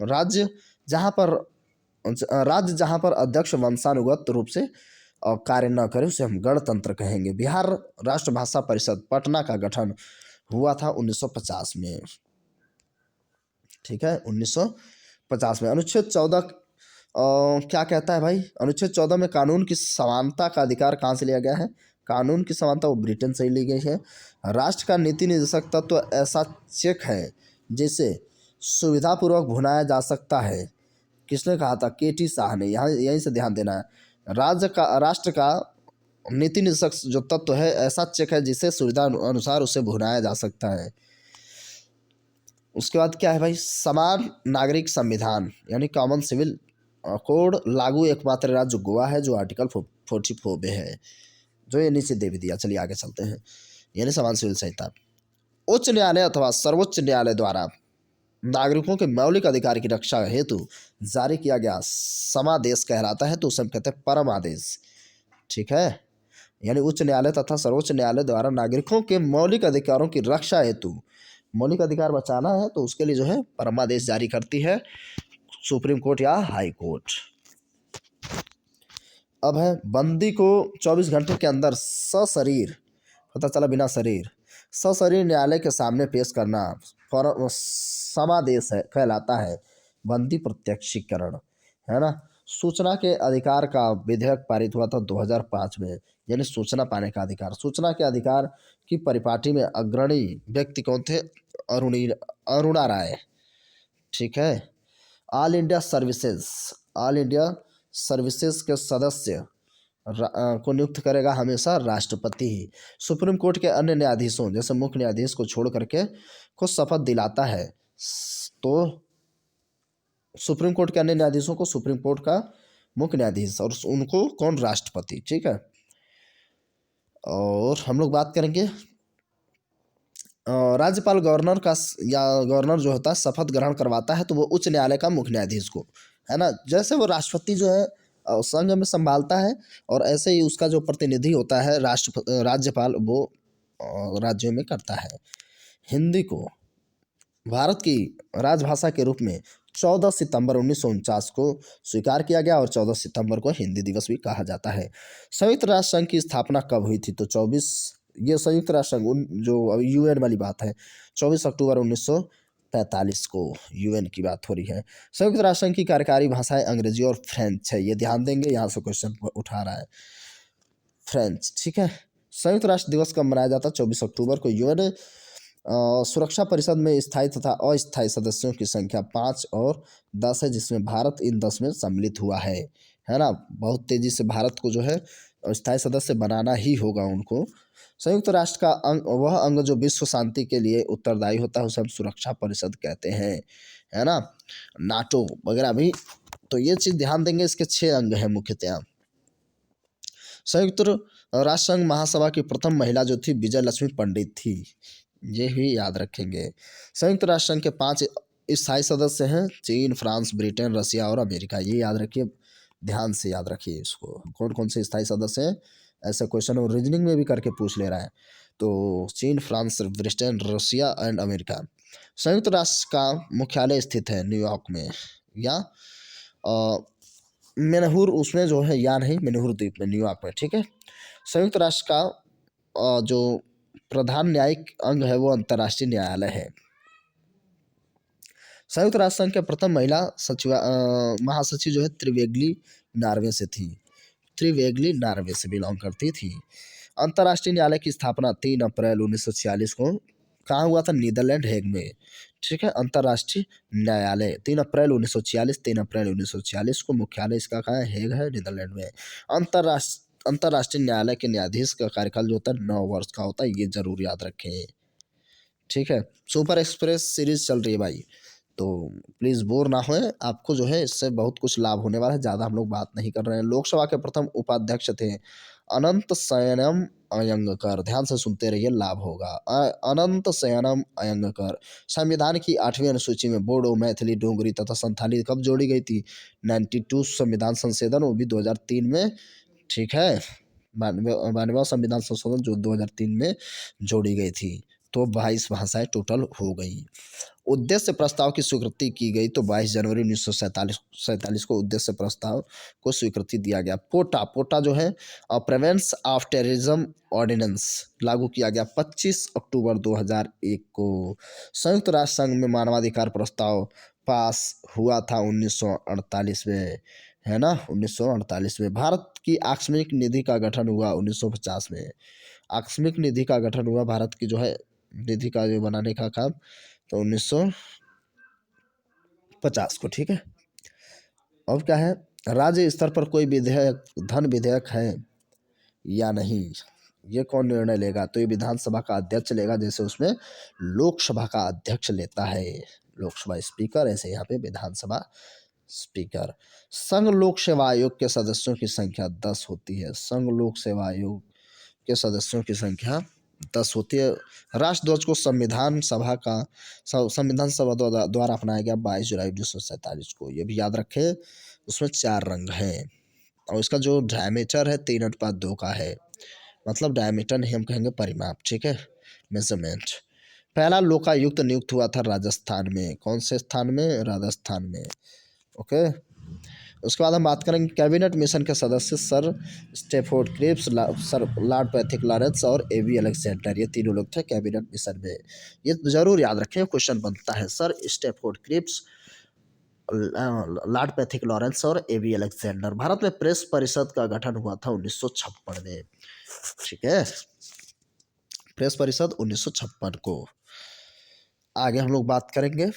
राज्य जहाँ पर अध्यक्ष वंशानुगत रूप से कार्य न करे उसे हम गणतंत्र कहेंगे। बिहार राष्ट्रभाषा परिषद पटना का गठन हुआ था 1950 में, ठीक है, 1950 में। अनुच्छेद 14 क्या कहता है भाई? अनुच्छेद 14 में कानून की समानता का अधिकार कहाँ से लिया गया है? कानून की समानता वो ब्रिटेन से ही ली गई है। राष्ट्र का नीति निर्देशक तत्व तो ऐसा चेक है जिसे सुविधापूर्वक भुनाया जा सकता है। किसने कहा था? केटी शाह ने। यहाँ यहीं से ध्यान देना है। राष्ट्र का नीति निर्देशक जो तत्व है ऐसा चेक है जिसे सुविधा अनुसार उसे भुनाया जा सकता है। उसके बाद क्या है भाई? समान नागरिक संविधान यानी कॉमन सिविल कोड लागू एकमात्र राज्य गोवा है, जो आर्टिकल 44 में है, जो ये नीचे दे भी दिया। चलिए आगे चलते हैं। यानी समान सिविल संहिता उच्च न्यायालय अथवा सर्वोच्च न्यायालय द्वारा नागरिकों के मौलिक अधिकार की रक्षा हेतु जारी किया गया समादेश कहलाता है, तो उसे हम कहते हैं परम आदेश, ठीक है। यानी उच्च न्यायालय तथा सर्वोच्च न्यायालय द्वारा नागरिकों के मौलिक अधिकारों की रक्षा हेतु, मौलिक अधिकार बचाना है तो उसके लिए जो है परमादेश जारी करती है सुप्रीम कोर्ट या हाई कोर्ट। अब है बंदी को 24 घंटे के अंदर सशरीर, पता चला बिना शरीर, सशरीर न्यायालय के सामने पेश करना समादेश है कहलाता है बंदी प्रत्यक्षीकरण, है ना। सूचना के अधिकार का विधेयक पारित हुआ था 2005 में, यानी सूचना पाने का अधिकार। सूचना के अधिकार की परिपाटी में अग्रणी व्यक्ति कौन थे? अरुणा राय, ठीक है। ऑल इंडिया सर्विसेज के सदस्य को नियुक्त करेगा हमेशा राष्ट्रपति ही। सुप्रीम कोर्ट के अन्य न्यायाधीशों जैसे मुख्य न्यायाधीश को छोड़ करके को शपथ दिलाता है, तो सुप्रीम कोर्ट के अन्य न्यायाधीशों को सुप्रीम कोर्ट का मुख्य न्यायाधीश, और उनको कौन? राष्ट्रपति, ठीक है। और हम लोग बात करेंगे राज्यपाल गवर्नर जो होता है शपथ ग्रहण करवाता है, तो वो उच्च न्यायालय का मुख्य न्यायाधीश को, है ना। जैसे वो राष्ट्रपति जो है संघ में संभालता है। और ऐसे ही उसका जो प्रतिनिधि होता है राज्यपाल, वो राज्यों में करता है। हिंदी को भारत की राजभाषा के रूप में 14 सितंबर 1949 को स्वीकार किया गया और 14 सितंबर को हिंदी दिवस भी कहा जाता है। संयुक्त राष्ट्र संघ की स्थापना कब हुई थी? तो 24, ये संयुक्त राष्ट्र संघ जो यूएन वाली बात है, 24 अक्टूबर 1945 को यूएन की बात हो रही है। संयुक्त राष्ट्र संघ की कार्यकारी भाषाएं अंग्रेजी और फ्रेंच है, ये ध्यान देंगे, यहाँ से क्वेश्चन उठा रहा है, फ्रेंच, ठीक है। संयुक्त राष्ट्र दिवस कब मनाया जाता है? 24 अक्टूबर को। यूएन सुरक्षा परिषद में स्थायी तथा अस्थायी सदस्यों की संख्या 5 और 10 है, जिसमें भारत इन 10 में सम्मिलित हुआ है ना। बहुत तेजी से भारत को जो है स्थायी सदस्य बनाना ही होगा उनको। संयुक्त राष्ट्र का वह अंग जो विश्व शांति के लिए उत्तरदायी होता है, उसे हम सुरक्षा परिषद कहते हैं, है ना। नाटो वगैरह भी, तो ये चीज़ ध्यान देंगे। इसके 6 अंग हैं मुख्यतः। संयुक्त राष्ट्र संघ महासभा की प्रथम महिला जो थी, विजय लक्ष्मी पंडित थी, ये भी याद रखेंगे। संयुक्त राष्ट्र संघ के 5 स्थायी सदस्य हैं, चीन, फ्रांस, ब्रिटेन, रसिया और अमेरिका। ये याद रखिए, ध्यान से याद रखिए इसको, कौन कौन से स्थायी सदस्य हैं। ऐसा क्वेश्चन और रीजनिंग में भी करके पूछ ले रहा है। तो चीन, France, Britain, Russia and America. संयुक्त राष्ट्र का मुख्यालय स्थित है न्यूयॉर्क में, या मैनहूर उसमें जो है, या नहीं, मैनहूर द्वीप में, न्यूयॉर्क में, ठीक है। संयुक्त राष्ट्र का जो प्रधान न्यायिक अंग है, वो अंतर्राष्ट्रीय न्यायालय है। संयुक्त राष्ट्र संघ के प्रथम महिला महासचिव जो है, त्रिवेगली नॉर्वे से थी, त्रिवेगली नॉर्वे से बिलोंग करती थी। अंतर्राष्ट्रीय न्यायालय की स्थापना 3 अप्रैल 1946 को कहाँ हुआ था? नीदरलैंड, हेग में, ठीक है। अंतर्राष्ट्रीय न्यायालय 3 अप्रैल 1946, 3 अप्रैल 1946 को मुख्यालय इसका कहाँ है? हेग है, नीदरलैंड में। अंतर्राष्ट्रीय न्यायालय के न्यायाधीश का कार्यकाल जो होता है 9 वर्ष का होता है, ये जरूर याद रखें, ठीक है। सुपर एक्सप्रेस सीरीज चल रही है भाई, तो प्लीज़ बोर ना होए, आपको जो है इससे बहुत कुछ लाभ होने वाला है। ज़्यादा हम लोग बात नहीं कर रहे हैं। लोकसभा के प्रथम उपाध्यक्ष थे अनंत शयनम अयंगकर, ध्यान से सुनते रहिए, लाभ होगा। अनंत शयनम अयंगकर। संविधान की 8वीं अनुसूची में बोडो, मैथिली, डोगरी तथा संथाली कब जोड़ी गई थी? 92 संविधान संशोधन, वो भी 2003 में, ठीक है। 92वां संविधान संशोधन जो 2003 में जोड़ी गई थी। तो 22 भाषाएं टोटल हो गई। उद्देश्य प्रस्ताव की स्वीकृति की गई, तो 22 जनवरी 1947 को उद्देश्य प्रस्ताव को स्वीकृति दिया गया। पोटा जो है, प्रिवेंस ऑफ टेररिज्म ऑर्डिनेंस लागू किया गया 25 अक्टूबर 2001 को। संयुक्त राष्ट्र संघ में मानवाधिकार प्रस्ताव पास हुआ था 1948 में, है ना, 1948 में। भारत की आकस्मिक निधि का गठन हुआ 1950 में। आकस्मिक निधि का गठन हुआ भारत की जो है निधि का जो बनाने का काम, तो 1950 को, ठीक है। अब क्या है, राज्य स्तर पर कोई विधेयक, धन विधेयक है या नहीं, ये कौन निर्णय लेगा? तो ये विधानसभा का अध्यक्ष लेगा, जैसे उसमें लोकसभा का अध्यक्ष लेता है लोकसभा स्पीकर, ऐसे यहाँ पे विधानसभा स्पीकर। संघ लोक सेवा आयोग के सदस्यों की संख्या 10 होती है। संघ लोक सेवा आयोग के सदस्यों की संख्या 10 होती है। राष्ट्रध्वज को संविधान सभा द्वारा अपनाया गया 22 जुलाई 1947 को, ये भी याद रखें। उसमें 4 रंग हैं और इसका जो डायमीटर है 3:2 का है, मतलब डायमीटर नहीं, हम कहेंगे परिमाप, ठीक है, मेजरमेंट। पहला लोकायुक्त नियुक्त हुआ था राजस्थान में, कौन से स्थान में? राजस्थान में, ओके। उसके बाद हम बात करेंगे कैबिनेट मिशन के सदस्य sir Stafford Cripps, sir lord Pethick Lawrence और एवी अलेक्जेंडर, ये तीनों लोग थे कैबिनेट मिशन में। ये जरूर याद रखें, क्वेश्चन बनता है। Sir Stafford Cripps, lord Pethick Lawrence और एवी अलेक्जेंडर। भारत में प्रेस परिषद का गठन हुआ था 1956 में, ठीक है, प्रेस परिषद 1956 को। आगे हम लोग बात करेंगे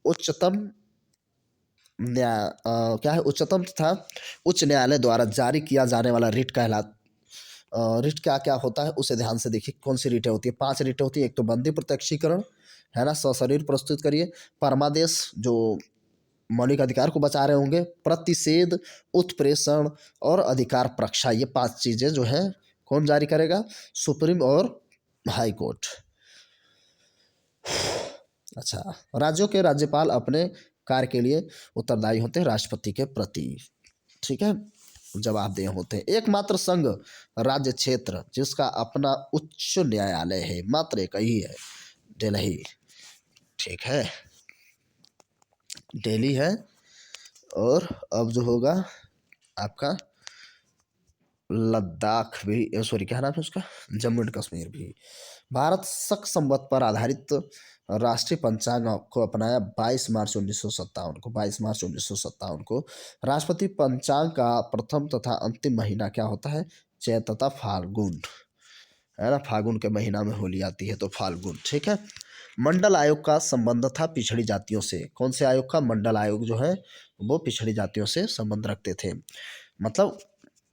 उच्चतम क्या है, उच्चतम तथा उच्च न्यायालय द्वारा जारी किया जाने वाला रिट रिट क्या क्या होता है उसे ध्यान से देखिए। कौन सी रिटें होती है? 5 रिटें होती है। एक तो बंदी प्रत्यक्षीकरण, है ना, सशरीर प्रस्तुत करिए। परमादेश जो मौलिक अधिकार को बचा रहे होंगे। प्रतिषेध, उत्प्रेषण और अधिकार प्रक्षा, ये 5 चीज़ें जो है कौन जारी करेगा? सुप्रीम और हाई कोर्ट। अच्छा, राज्यों के राज्यपाल अपने कार्य के लिए उत्तरदायी होते हैं राष्ट्रपति के प्रति। ठीक है, जवाबदेह होते हैं। एकमात्र संघ राज्य क्षेत्र जिसका अपना उच्च न्यायालय है, मात्र एक ही है, दिल्ली। ठीक है, दिल्ली है। और अब जो होगा आपका लद्दाख भी, सॉरी क्या नाम है उसका, जम्मू एंड कश्मीर भी। भारत शक संवत पर आधारित राष्ट्रीय पंचांग को अपनाया 22 मार्च 1957 को। 22 मार्च 1957 को राष्ट्रपति पंचांग का प्रथम तथा अंतिम महीना क्या होता है? चैत तथा फाल्गुन, है ना। फागुन के महीना में होली आती है तो फाल्गुन। ठीक है। मंडल आयोग का संबंध था पिछड़ी जातियों से। कौन से आयोग का? मंडल आयोग जो है वो पिछड़ी जातियों से संबंध रखते थे, मतलब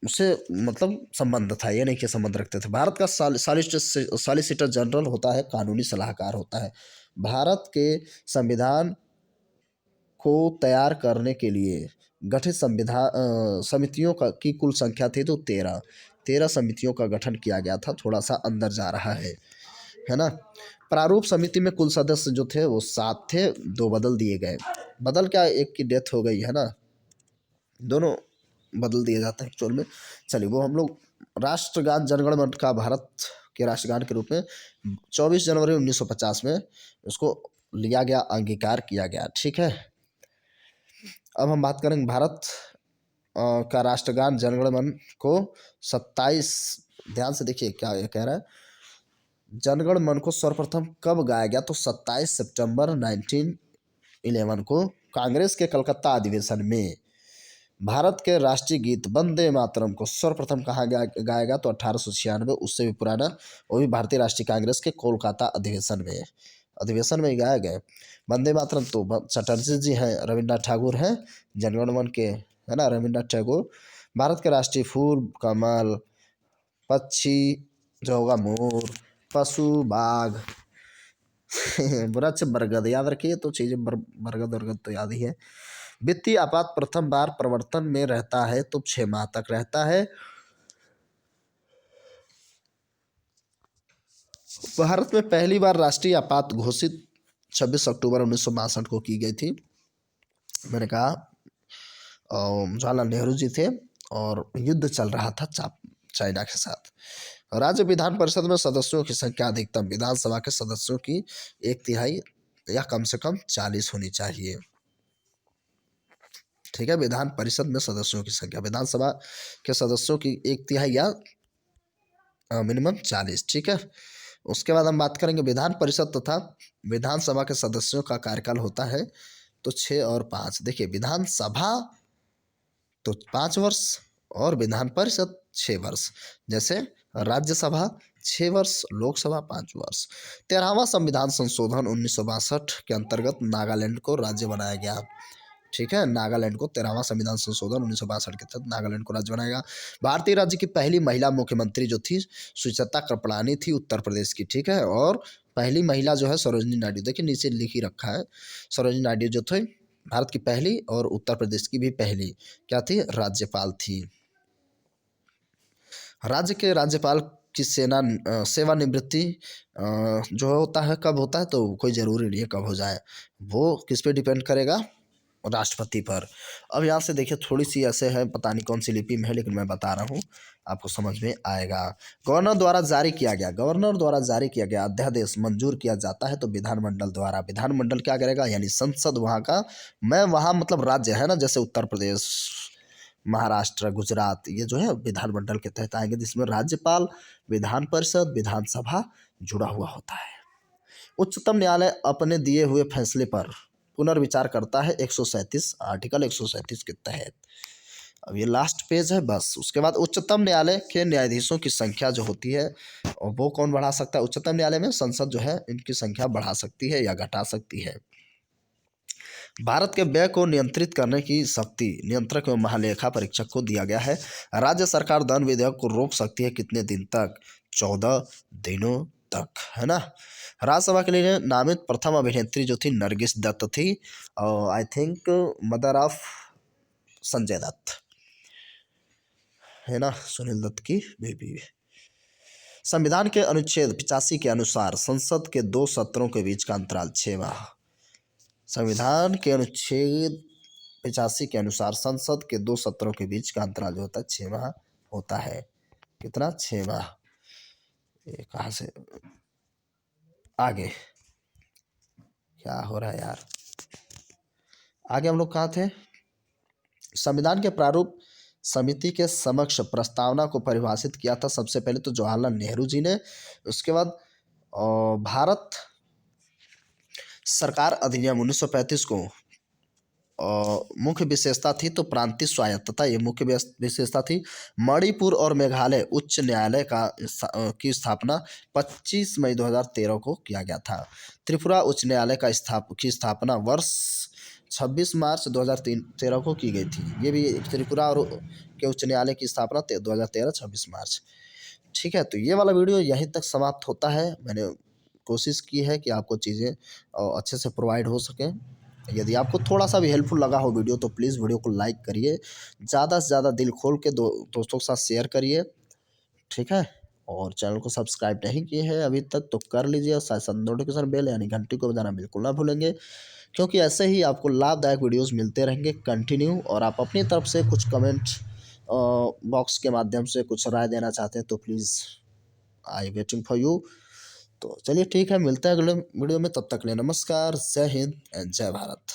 उससे मतलब संबंध था, ये नहीं कि संबंध रखते थे। भारत का सॉलिसिटर जनरल होता है, कानूनी सलाहकार होता है। भारत के संविधान को तैयार करने के लिए गठित समितियों का की कुल संख्या थी तो 13 समितियों का गठन किया गया था। थोड़ा सा अंदर जा रहा है ना। प्रारूप समिति में कुल सदस्य जो थे वो 7 थे, 2 बदल दिए गए। बदल क्या, एक की डेथ हो गई है ना, दोनों बदल दिए जाते हैं एक्चुअल में। चलिए वो हम लोग राष्ट्रगान जनगण मन का भारत के राष्ट्रगान के रूप में 24 जनवरी 1950 में उसको लिया गया, अंगीकार किया गया। ठीक है। अब हम बात करेंगे भारत का राष्ट्रगान जनगण मन को 27, ध्यान से देखिए क्या ये कह रहा है, जनगण मन को सर्वप्रथम कब गाया गया? तो 27 सितंबर 1911 को कांग्रेस के कलकत्ता अधिवेशन में। भारत के राष्ट्रीय गीत वंदे मातरम को सर्वप्रथम कहाँ गाया गया? तो 1896, उससे भी पुराना, वो भी भारतीय राष्ट्रीय कांग्रेस के कोलकाता अधिवेशन में गाया गया। वंदे मातरम तो चटर्जी जी हैं, रविन्द्रनाथ ठाकुर हैं, जनगण मन के, है ना, रविन्द्रनाथ टैगोर। भारत के राष्ट्रीय फूल कमल, पक्षी जो होगा मोर, पशु बाघ वृक्ष बरगद, याद रखिए तो चीजें, बरगद वर्गद तो याद ही है। वित्तीय आपात प्रथम बार प्रवर्तन में रहता है तो 6 माह तक रहता है। भारत में पहली बार राष्ट्रीय आपात घोषित 26 अक्टूबर 1962 को की गई थी। मैंने कहा जवाहरलाल नेहरू जी थे और युद्ध चल रहा था चाइना के साथ। राज्य विधान परिषद में सदस्यों की संख्या अधिकतम विधानसभा के सदस्यों की 1/3 या कम से कम 40 होनी चाहिए। ठीक है, विधान परिषद में सदस्यों की संख्या, विधानसभा के सदस्यों की 1/3 या मिनिमम 40। ठीक है। उसके बाद हम बात करेंगे विधान परिषद तथा विधानसभा के सदस्यों का कार्यकाल होता है तो 6 और 5। देखिए विधानसभा तो 5 वर्ष और विधान परिषद 6 वर्ष। जैसे राज्यसभा 6 वर्ष, लोकसभा 5 वर्ष। 13वां संविधान संशोधन 1962 के अंतर्गत नागालैंड को राज्य बनाया गया। ठीक है, नागालैंड को 13वां संविधान संशोधन 1962 के तहत नागालैंड को राज्य बनाया गया। भारतीय राज्य की पहली महिला मुख्यमंत्री जो थी सुचेता कृपलानी थी, उत्तर प्रदेश की। ठीक है। और पहली महिला जो है सरोजिनी नायडू, देखिए नीचे लिख ही रखा है, सरोजिनी नायडू जो थे भारत की पहली और उत्तर प्रदेश की भी पहली क्या थी? राज्यपाल थी। राज्य के राज्यपाल की सेवानिवृत्ति जो होता है कब होता है? तो कोई ज़रूरी नहीं है कब हो जाए, वो किस पे डिपेंड करेगा? राष्ट्रपति पर। अब यहाँ से देखिए थोड़ी सी ऐसे है, पता नहीं कौन सी लिपि में है लेकिन मैं बता रहा हूँ, आपको समझ में आएगा। गवर्नर द्वारा जारी किया गया अध्यादेश मंजूर किया जाता है तो विधानमंडल द्वारा। विधानमंडल क्या करेगा? यानी संसद वहाँ का, मैं वहाँ मतलब राज्य है ना, जैसे उत्तर प्रदेश, महाराष्ट्र, गुजरात, ये जो है विधानमंडल के तहत आएंगे, जिसमें राज्यपाल, विधान परिषद, विधानसभा जुड़ा हुआ होता है। उच्चतम न्यायालय अपने दिए हुए फैसले पर पुनर्विचार करता है 137 आर्टिकल 137 के तहत। अब ये लास्ट पेज है बस। उसके बाद उच्चतम न्यायालय के न्यायाधीशों की संख्या जो होती है और वो कौन बढ़ा सकता है? उच्चतम न्यायालय में संसद जो है इनकी संख्या बढ़ा सकती है या घटा सकती है। भारत के व्यय को नियंत्रित करने की शक्ति नियंत्रक एवं महालेखा परीक्षक को दिया गया है। राज्य सरकार धन विधेयक को रोक सकती है कितने दिन तक? 14 दिनों तक, है ना। राज्यसभा के लिए नामित प्रथम अभिनेत्री जो थी नरगिस दत्त थी, और I think mother of Sanjay Dutt, है ना, सुनील दत्त की बेबी। संविधान के अनुच्छेद 85 के अनुसार संसद के 2 सत्रों के बीच का अंतराल 6 माह। संविधान के अनुच्छेद 85 के अनुसार संसद के 2 सत्रों के बीच का अंतराल जो होता है 6 माह होता है। कितना? 6 माह। ये कहाँ से आगे क्या हो रहा है यार? आगे हम लोग कहाँ थे? संविधान के प्रारूप समिति के समक्ष प्रस्तावना को परिभाषित किया था सबसे पहले तो जवाहरलाल नेहरू जी ने। उसके बाद भारत सरकार अधिनियम 1935 को मुख्य विशेषता थी तो प्रांतीय स्वायत्तता ये मुख्य विशेषता थी। मणिपुर और मेघालय उच्च न्यायालय की स्थापना 25 मई 2013 को किया गया था। त्रिपुरा उच्च न्यायालय की स्थापना वर्ष 26 मार्च 2013 को की गई थी। ये भी त्रिपुरा और के उच्च न्यायालय की स्थापना 2013 26 मार्च। ठीक है, तो ये वाला वीडियो यहीं तक समाप्त होता है। मैंने कोशिश की है कि आपको चीज़ें अच्छे से प्रोवाइड हो सकें। यदि आपको थोड़ा सा भी हेल्पफुल लगा हो वीडियो तो प्लीज़ वीडियो को लाइक करिए, ज़्यादा से ज़्यादा दिल खोल के दोस्तों के साथ शेयर करिए। ठीक है, और चैनल को सब्सक्राइब नहीं किए हैं अभी तक तो कर लीजिए और साथ साथ नोटिफिकेशन बेल यानी घंटी को बजाना बिल्कुल ना भूलेंगे, क्योंकि ऐसे ही आपको लाभदायक वीडियोस मिलते रहेंगे कंटिन्यू। और आप अपनी तरफ से कुछ कमेंट बॉक्स के माध्यम से कुछ राय देना चाहते हैं तो please I waiting for you. तो चलिए ठीक है, मिलते हैं अगले वीडियो में, तब तक के लिए नमस्कार, जय हिंद एंड जय भारत।